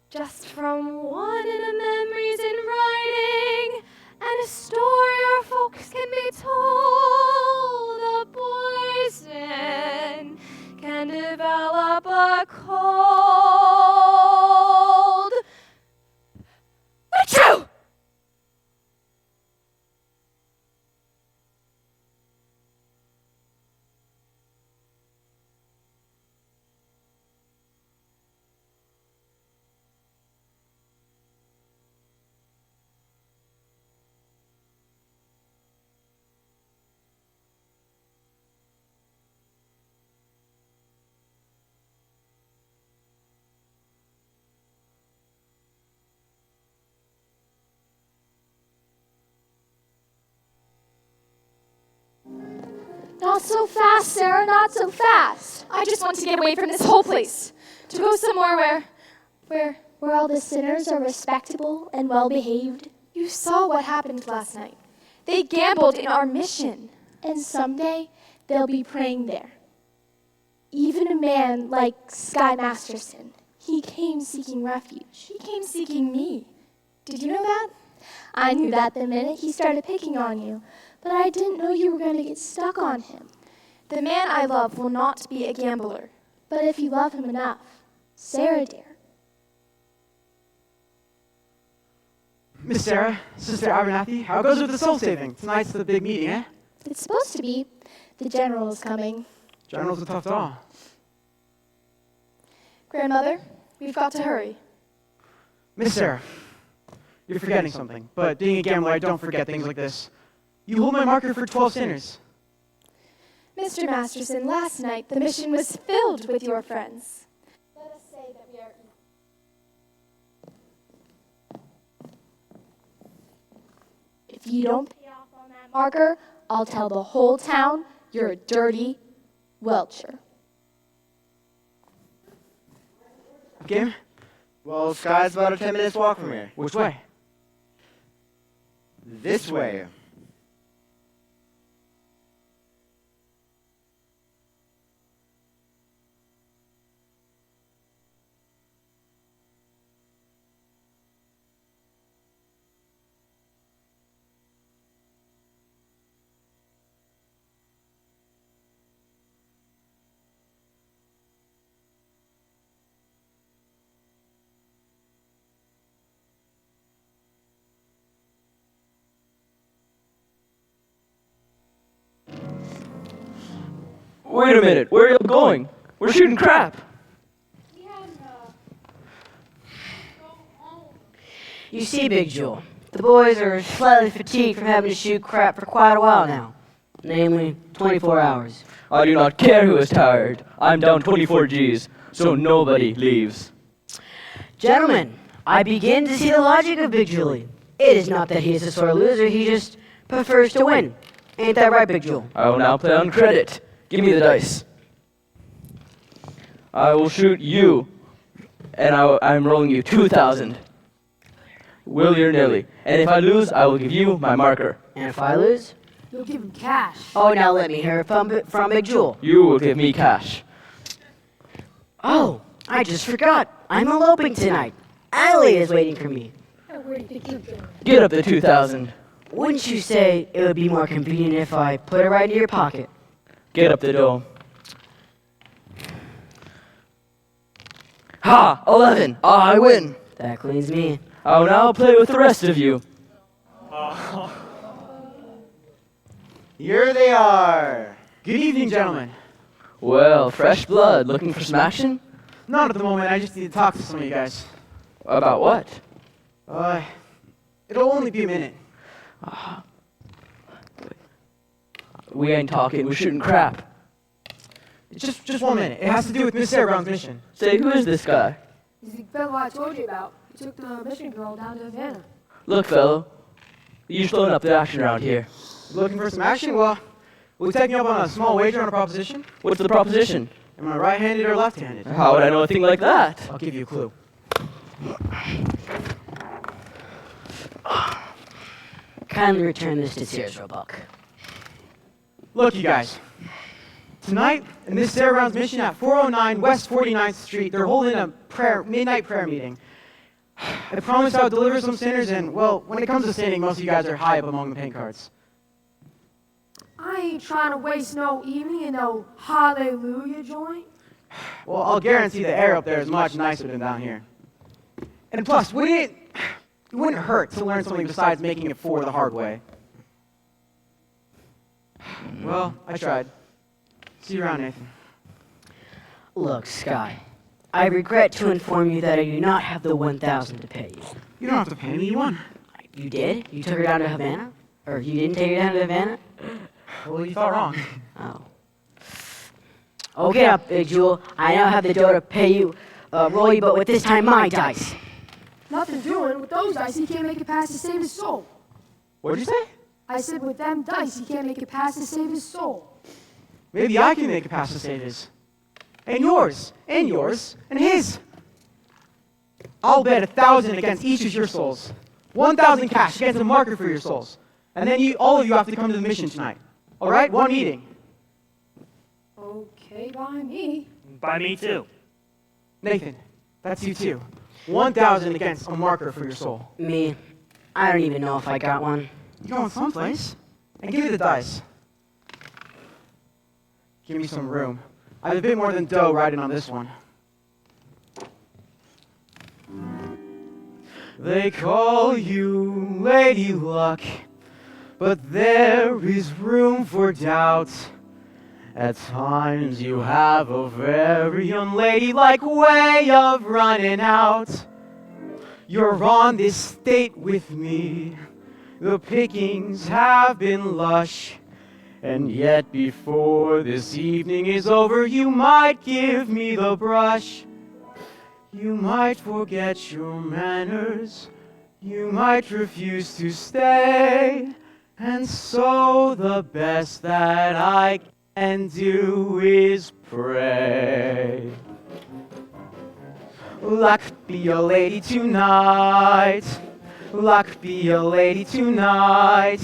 Just from one in a memories in writing, and a story our folks can be told. A poison can develop a cold. Not so fast, Sarah, not so fast. I just want to get away from this whole place. To go somewhere where all the sinners are respectable and well-behaved. You saw what happened last night. They gambled in our mission. And someday, they'll be praying there. Even a man like Sky Masterson, he came seeking refuge. He came seeking me. Did you know that? I knew that the minute he started picking on you, but I didn't know you were going to get stuck on him. The man I love will not be a gambler. But if you love him enough, Sarah dear. Miss Sarah, Sister Abernathy, how goes it with the soul saving? Tonight's the big meeting, eh? It's supposed to be. The general is coming. General's a tough draw. Grandmother, we've got to hurry. Miss Sarah, you're forgetting something. But being a gambler, I don't forget things like this. You hold my marker for 12 sinners. Mr. Masterson, last night the mission was filled with your friends. Let us say that we are If you don't pay off on that marker, I'll tell the whole town you're a dirty welcher. Game? Well, Sky's about a 10 minutes walk from here. Which way? This way. Wait a minute, where are you going? We're shooting crap. You see, Big Jewel, the boys are slightly fatigued from having to shoot crap for quite a while now. Namely, 24 hours. I do not care who is tired. I'm down 24 Gs, so nobody leaves. Gentlemen, I begin to see the logic of Big Julie. It is not that he is a sore loser, he just prefers to win. Ain't that right, Big Jewel? I will now play on credit. Give me the dice. I will shoot you, and I'm rolling you 2,000. Will or nilly. And if I lose, I will give you my marker. And if I lose? You'll give him cash. Oh, now let me hear it from Big Jewel. You will give me cash. Oh, I just forgot. I'm eloping tonight. Allie is waiting for me. Where do you think you're going? Get up the 2,000. Wouldn't you say it would be more convenient if I put it right in your pocket? Get up the dough. Ha! 11! I win! That cleans me. I will now play with the rest of you. Here they are. Good evening, gentlemen. Well, fresh blood. Looking for some action? Not at the moment. I just need to talk to some of you guys. About what? It'll only be a minute. We ain't talking. We're shooting crap. Just 1 minute. It has to do with Miss Sarah Brown's mission. Say, who is this guy? He's the fellow I told you about. He took the mission girl down to Havana. Look, fellow. You're slowing up the action around here. Looking for some action? Well, will you take me up on a small wager on a proposition? What's the proposition? Am I right-handed or left-handed? How would I know a thing like that? I'll give you a clue. Kindly return this to Sears Roebuck. Look, you guys. Tonight, in this Sarah Brown's mission at 409 West 49th Street, they're holding a midnight prayer meeting. I promised I would deliver some sinners, and, well, when it comes to sinning, most of you guys are high up among the paint cards. I ain't trying to waste no evening in no hallelujah joint. Well, I'll guarantee the air up there is much nicer than down here. And plus, it wouldn't hurt to learn something besides making it for the hard way. Well, I tried. See you around, Nathan. Look, Sky, I regret to inform you that I do not have the 1,000 to pay you. You don't have to pay me, you won. You did? You took her down to Havana? Or you didn't take her down to Havana? Well, you thought wrong. Oh. Okay, up, Big Jewel. I now have the dough to pay you, roll you, but with this time my dice. Nothing doing. With those dice, he can't make it past to save his soul. What'd you say? I said with them dice, he can't make it past to save his soul. Maybe I can make it past the stages. And yours, and yours, and his. I'll bet 1,000 against each of your souls. 1,000 cash against a marker for your souls. And then all of you have to come to the mission tonight. All right? One meeting. Okay, by me. By me too. Nathan, that's you too. 1,000 against a marker for your soul. Me? I don't even know if I got one. You're going someplace. And give me the dice. Give me some room. I have a bit more than dough riding on this one. They call you Lady Luck, but there is room for doubt. At times you have a very unladylike way of running out. You're on this date with me. The pickings have been lush. And yet before this evening is over, you might give me the brush. You might forget your manners. You might refuse to stay. And so the best that I can do is pray. Luck be a lady tonight. Luck be a lady tonight.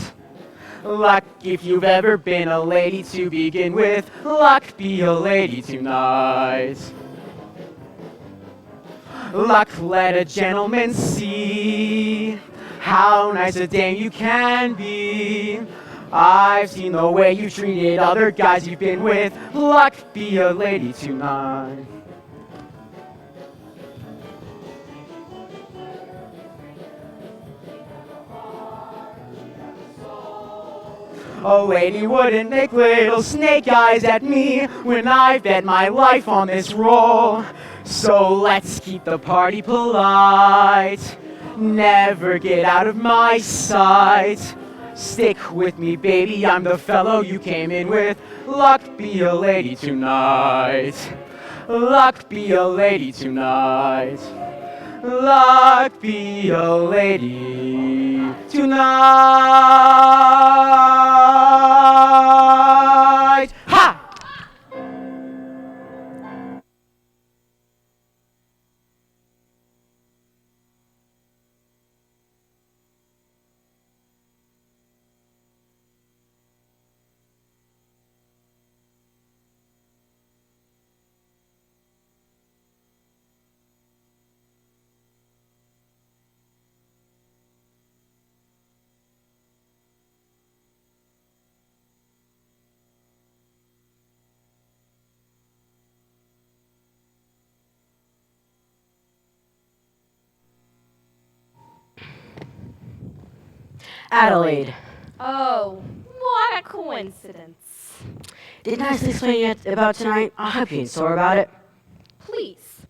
Luck if you've ever been a lady to begin with. Luck be a lady tonight. Luck let a gentleman see how nice a dame you can be. I've seen the way you treated other guys you've been with. Luck be a lady tonight. A lady wouldn't make little snake eyes at me when I bet my life on this roll. So let's keep the party polite. Never get out of my sight. Stick with me, baby, I'm the fellow you came in with. Luck be a lady tonight. Luck be a lady tonight. Luck be a lady tonight. Ha! Adelaide. Oh, what a coincidence. Didn't I explain yet about tonight? I hope you ain't sore about it. Please,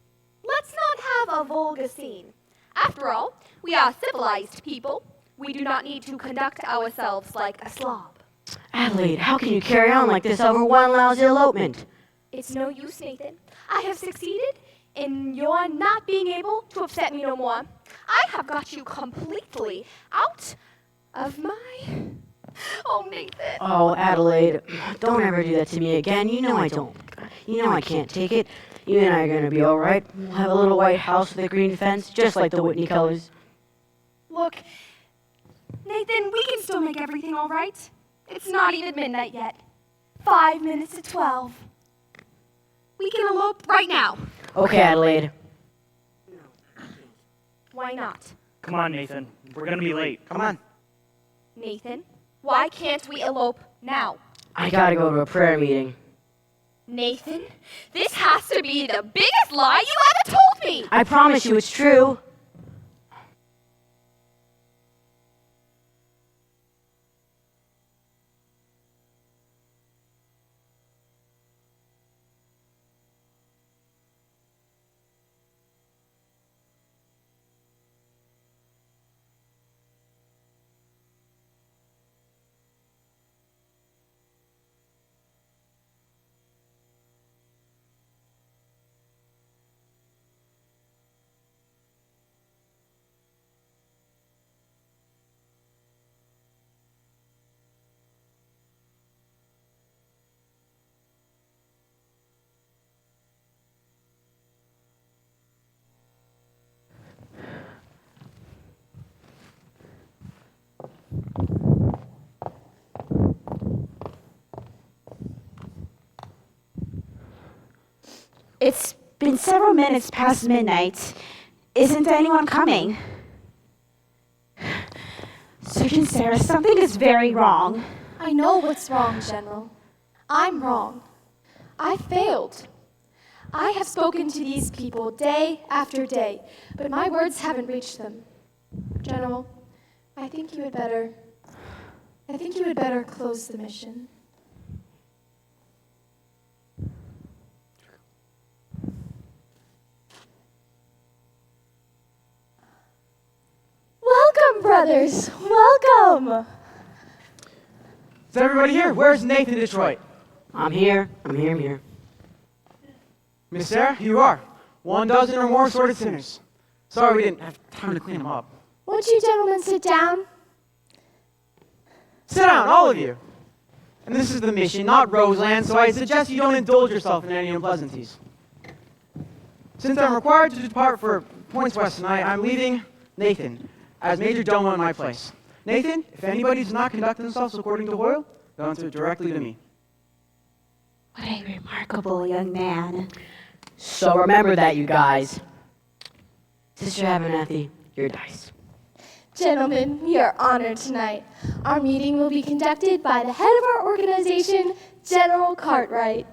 let's not have a vulgar scene. After all, we are civilized people. We do not need to conduct ourselves like a slob. Adelaide, how can you carry on like this over one lousy elopement? It's no use, Nathan. I have succeeded in your not being able to upset me no more. I have got you completely out of my... Oh, Nathan. Oh, Adelaide, don't ever do that to me again. You know I don't. You know I can't take it. You and I are going to be all right. We'll have a little white house with a green fence, just like the Whitney colors. Look, Nathan, we can still make everything all right. It's not even midnight yet. 5 minutes to 12. We can elope right now. Okay, Adelaide. Why not? Come on, Nathan. We're gonna be late. Come on. Nathan, why can't we elope now? I gotta go to a prayer meeting. Nathan, this has to be the biggest lie you ever told me! I promise you it's true. It's been several minutes past midnight. Isn't anyone coming? Sergeant Sarah, something is very wrong. I know what's wrong, General. I'm wrong. I failed. I have spoken to these people day after day, but my words haven't reached them. General, I think you had better close the mission. Welcome, brothers. Welcome. Is everybody here? Where's Nathan Detroit? I'm here. Miss Sarah, here you are. 12 or more assorted sinners. Sorry we didn't have time to clean them up. Won't you gentlemen sit down? Sit down, all of you. And this is the mission, not Roseland, so I suggest you don't indulge yourself in any unpleasantries. Since I'm required to depart for Points West tonight, I'm leaving Nathan as Major Domo in my place. Nathan, if anybody does not conduct themselves according to Hoyle, they'll answer directly to me. What a remarkable young man. So remember that, you guys. Sister Abernathy, your dice. Gentlemen, we are honored tonight. Our meeting will be conducted by the head of our organization, General Cartwright.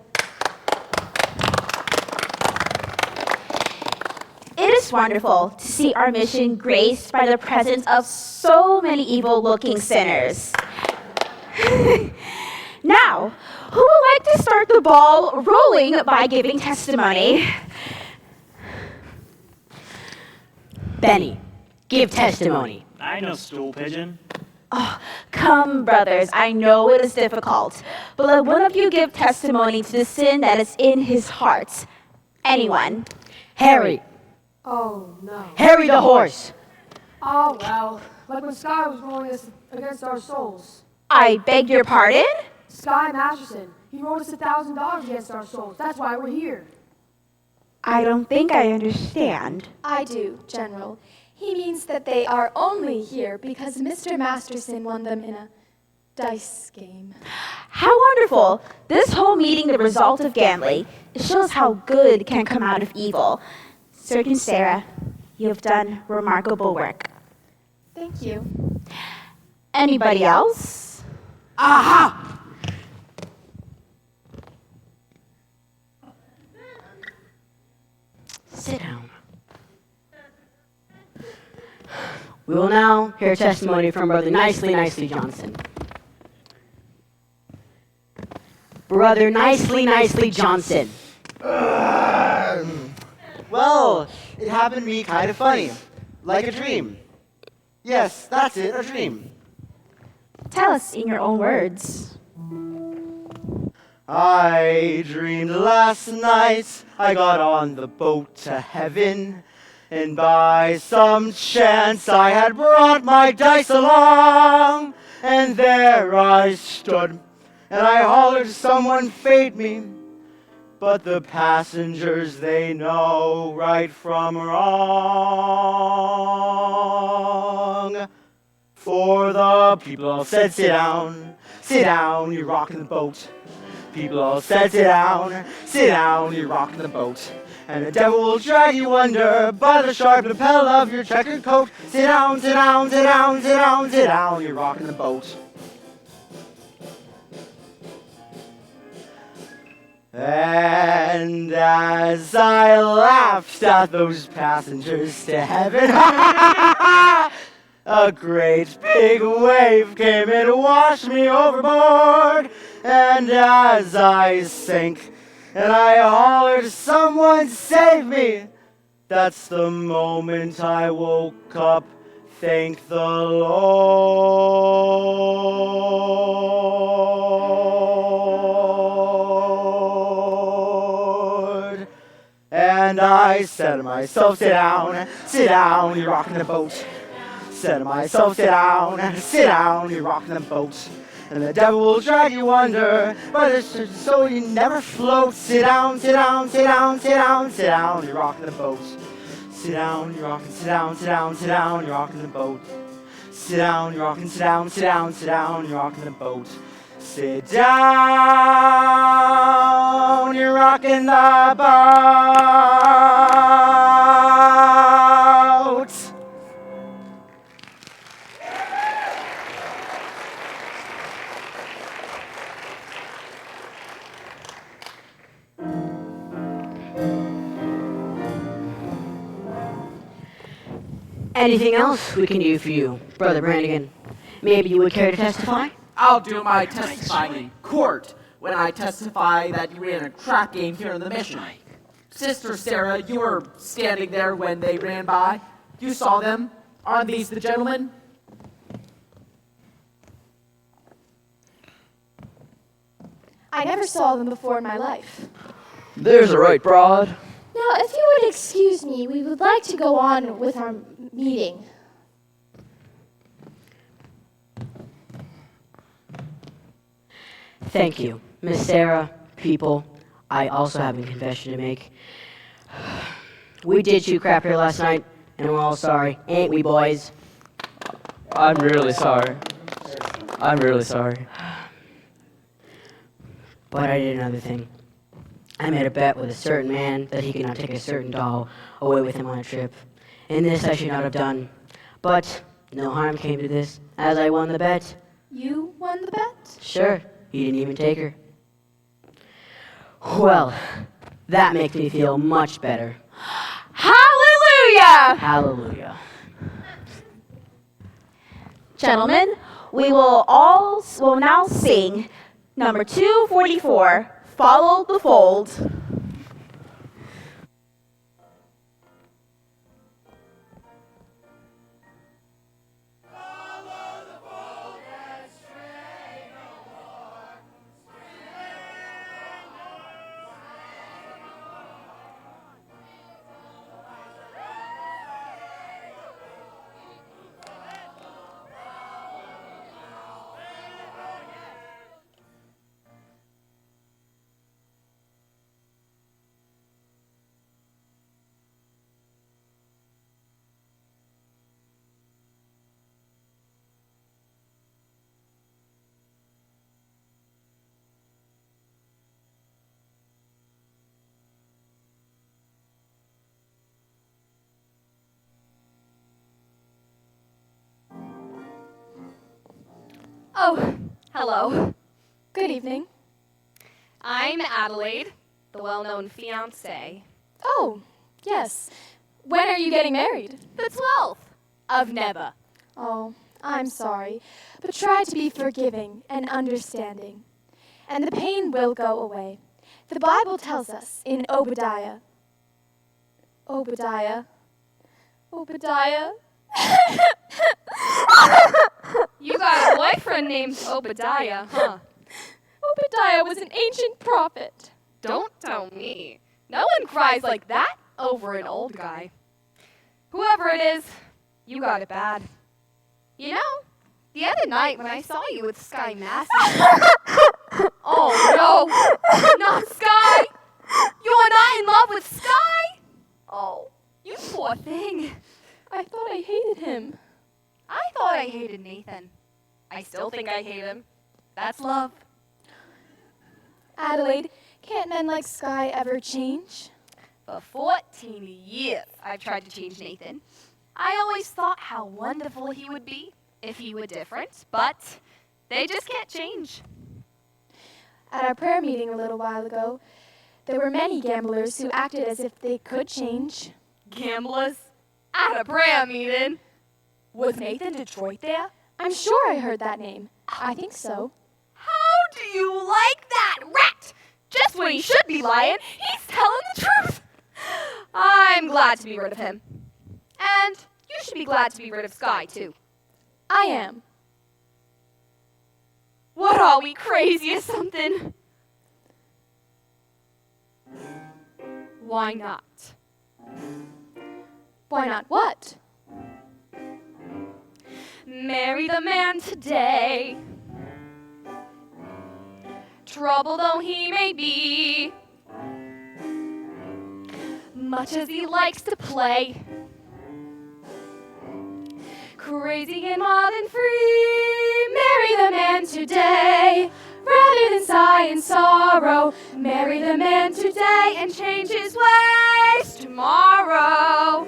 It is wonderful to see our mission graced by the presence of so many evil-looking sinners. Now, who would like to start the ball rolling by giving testimony? Benny, give testimony. I know stool pigeon. Oh, come, brothers, I know it is difficult, but let one of you give testimony to the sin that is in his heart. Anyone? Harry. Oh, no. Harry the horse. Oh, well, like when Sky was rolling us against our souls. I beg your pardon? Sky Masterson. He rolled us $1,000 against our souls. That's why we're here. I don't think I understand. I do, General. He means that they are only here because Mr. Masterson won them in a dice game. How wonderful! This whole meeting the result of gambling. It shows how good can come out of evil. Sergeant Sarah, you have done remarkable work. Thank you. Anybody else? Aha! Sit down. We will now hear testimony from Brother Nicely Johnson. Brother Nicely Johnson. Well, it happened to me kind of funny. Like a dream. Yes, that's it, a dream. Tell us in your own words. I dreamed last night I got on the boat to heaven, and by some chance I had brought my dice along, and there I stood, and I hollered someone fade me, but the passengers, they know right from wrong. For the people all said, sit down, you're rocking the boat. People all said, sit down, you're rocking the boat. And the devil will drag you under by the sharp lapel of your checkered coat. Sit down, you're rocking the boat. And as I laughed at those passengers to heaven, a great big wave came and washed me overboard. And as I sank and I hollered, someone save me, that's the moment I woke up, thank the Lord. And I said to myself, sit down, you're rocking the boat. Said to myself, sit down, you're rocking the boat. And the devil will drag you under, but it's just so you never float. Sit down, you're rocking the boat. Sit down, you're rocking, you're rocking the boat. Sit down, you're rocking, you're rocking the boat. Sit down, you're rocking the boat. Anything else we can do for you, Brother Brannigan? Maybe you would care to testify? I'll do my testifying in court when I testify that you ran a crap game here in the mission. Sister Sarah, you were standing there when they ran by. You saw them. Aren't these the gentlemen? I never saw them before in my life. There's a right broad. Now, if you would excuse me, we would like to go on with our meeting. Thank you, Miss Sarah. People, I also have a confession to make. We did shoot crap here last night, and we're all sorry, ain't we, boys? I'm really sorry. I'm really sorry. But I did another thing. I made a bet with a certain man that he could not take a certain doll away with him on a trip. And this I should not have done. But no harm came to this, as I won the bet. You won the bet? Sure, he didn't even take her. Well, that makes me feel much better. Hallelujah! Hallelujah. Gentlemen, we will now sing number 244, Follow the Fold. Oh, hello. Good evening. I'm Adelaide, the well-known fiancée. Oh, yes. When are you getting married? The 12th of Neba. Oh, I'm sorry, but try to be forgiving and understanding, and the pain will go away. The Bible tells us in Obadiah. You got a boyfriend named Obadiah, huh? Obadiah was an ancient prophet. Don't tell me. No one cries like that over an old guy. Whoever it is, you got it bad. You know, the other night when I saw you with Sky Massey. Oh no, not Sky! You're not in love with Sky? Oh, you poor thing. I thought I hated him. I thought I hated Nathan. I still think I hate him. That's love. Adelaide, can't men like Sky ever change? For 14 years, I've tried to change Nathan. I always thought how wonderful he would be if he were different, but they just can't change. At our prayer meeting a little while ago, there were many gamblers who acted as if they could change. Gamblers? At a prayer meeting? Was Nathan Detroit there? I'm sure I heard that name. I think so. How do you like that rat? Just when he should be lying, he's telling the truth. I'm glad to be rid of him. And you should be glad to be rid of Sky, too. I am. What are we, crazy or something? Why not? Why not what? Marry the man today. Trouble though he may be, much as he likes to play, crazy and wild and free. Marry the man today. rather than sigh in sorrow. Marry the man today and change his ways tomorrow.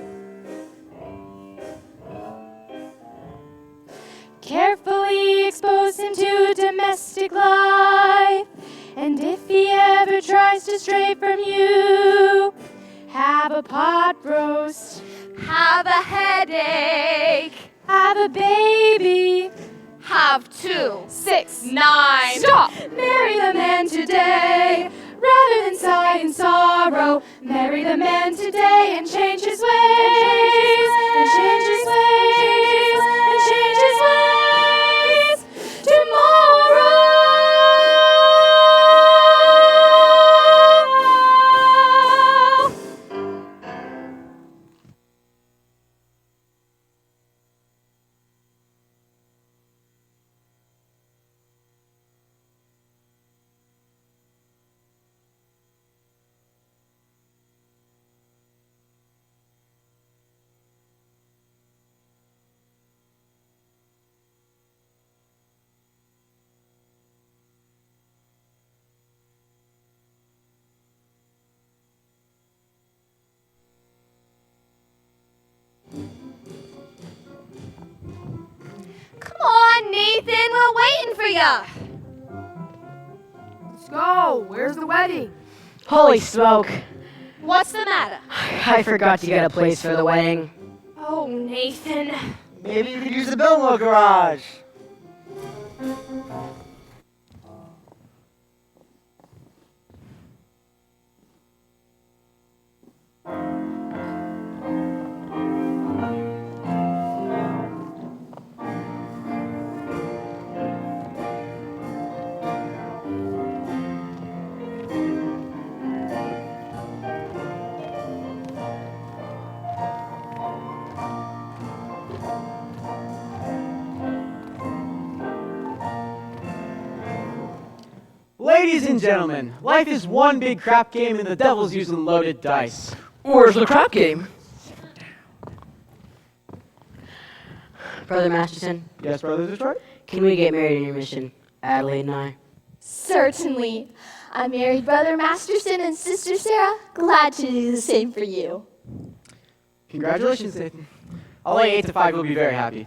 Carefully expose him to domestic life, and if he ever tries to stray from you, have a pot roast, have a headache, have a baby, have 2, 6, 9. Stop! Marry the man today, rather than sigh in sorrow. Marry the man today and change his ways, and change his ways, and change his ways tomorrow. Come on, Nathan, we're waiting for ya. Let's go. Where's the wedding? Holy smoke! What's the matter? I forgot to get a place for the wedding. Oh, Nathan. Maybe you could use the Biltmore garage. Ladies and gentlemen, life is one big crap game and the devil's using loaded dice. Where's the crap game? Brother Masterson, Yes, Brother Detroit? can we get married in your mission? Adelaide and I. Certainly. I married Brother Masterson and Sister Sarah. Glad to do the same for you. Congratulations, Nathan. I'll lay 8 to 5, you'll be very happy.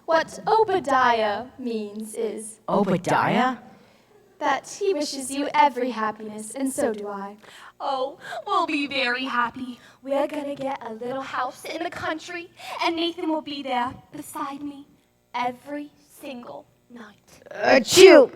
What Obadiah means is Obadiah? that he wishes you every happiness, and so do I. Oh, we'll be very happy. We're gonna get a little house in the country, and Nathan will be there beside me every single night. Achoo!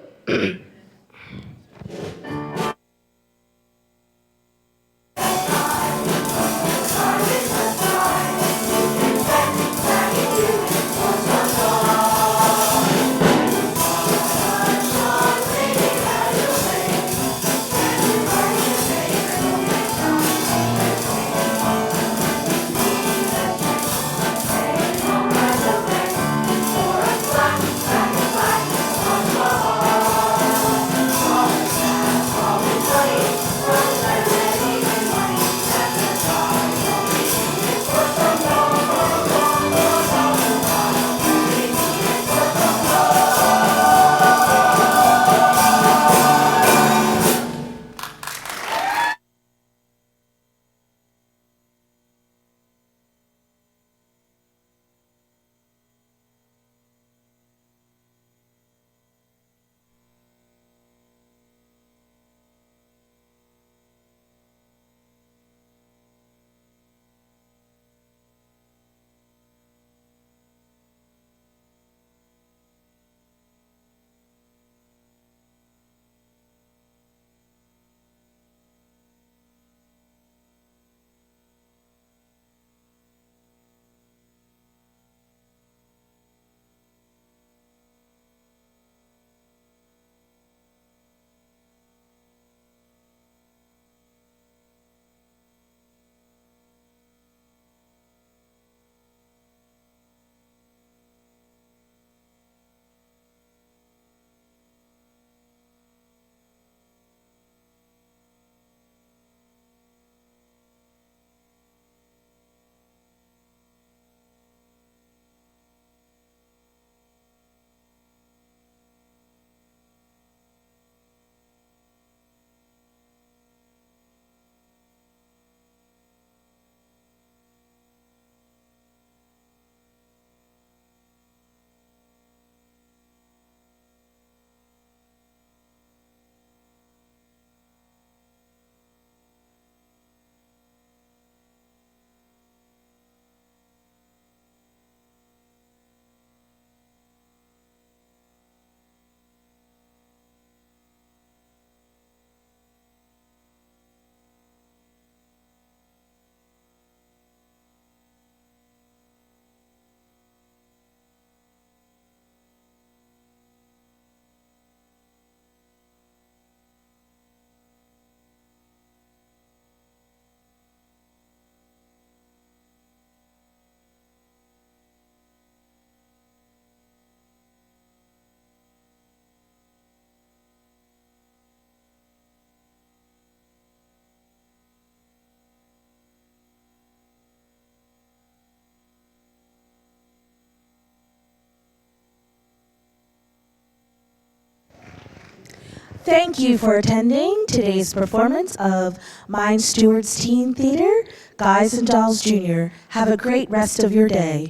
Thank you for attending today's performance of MindSteward's Teen Theater, Guys and Dolls Jr. Have a great rest of your day.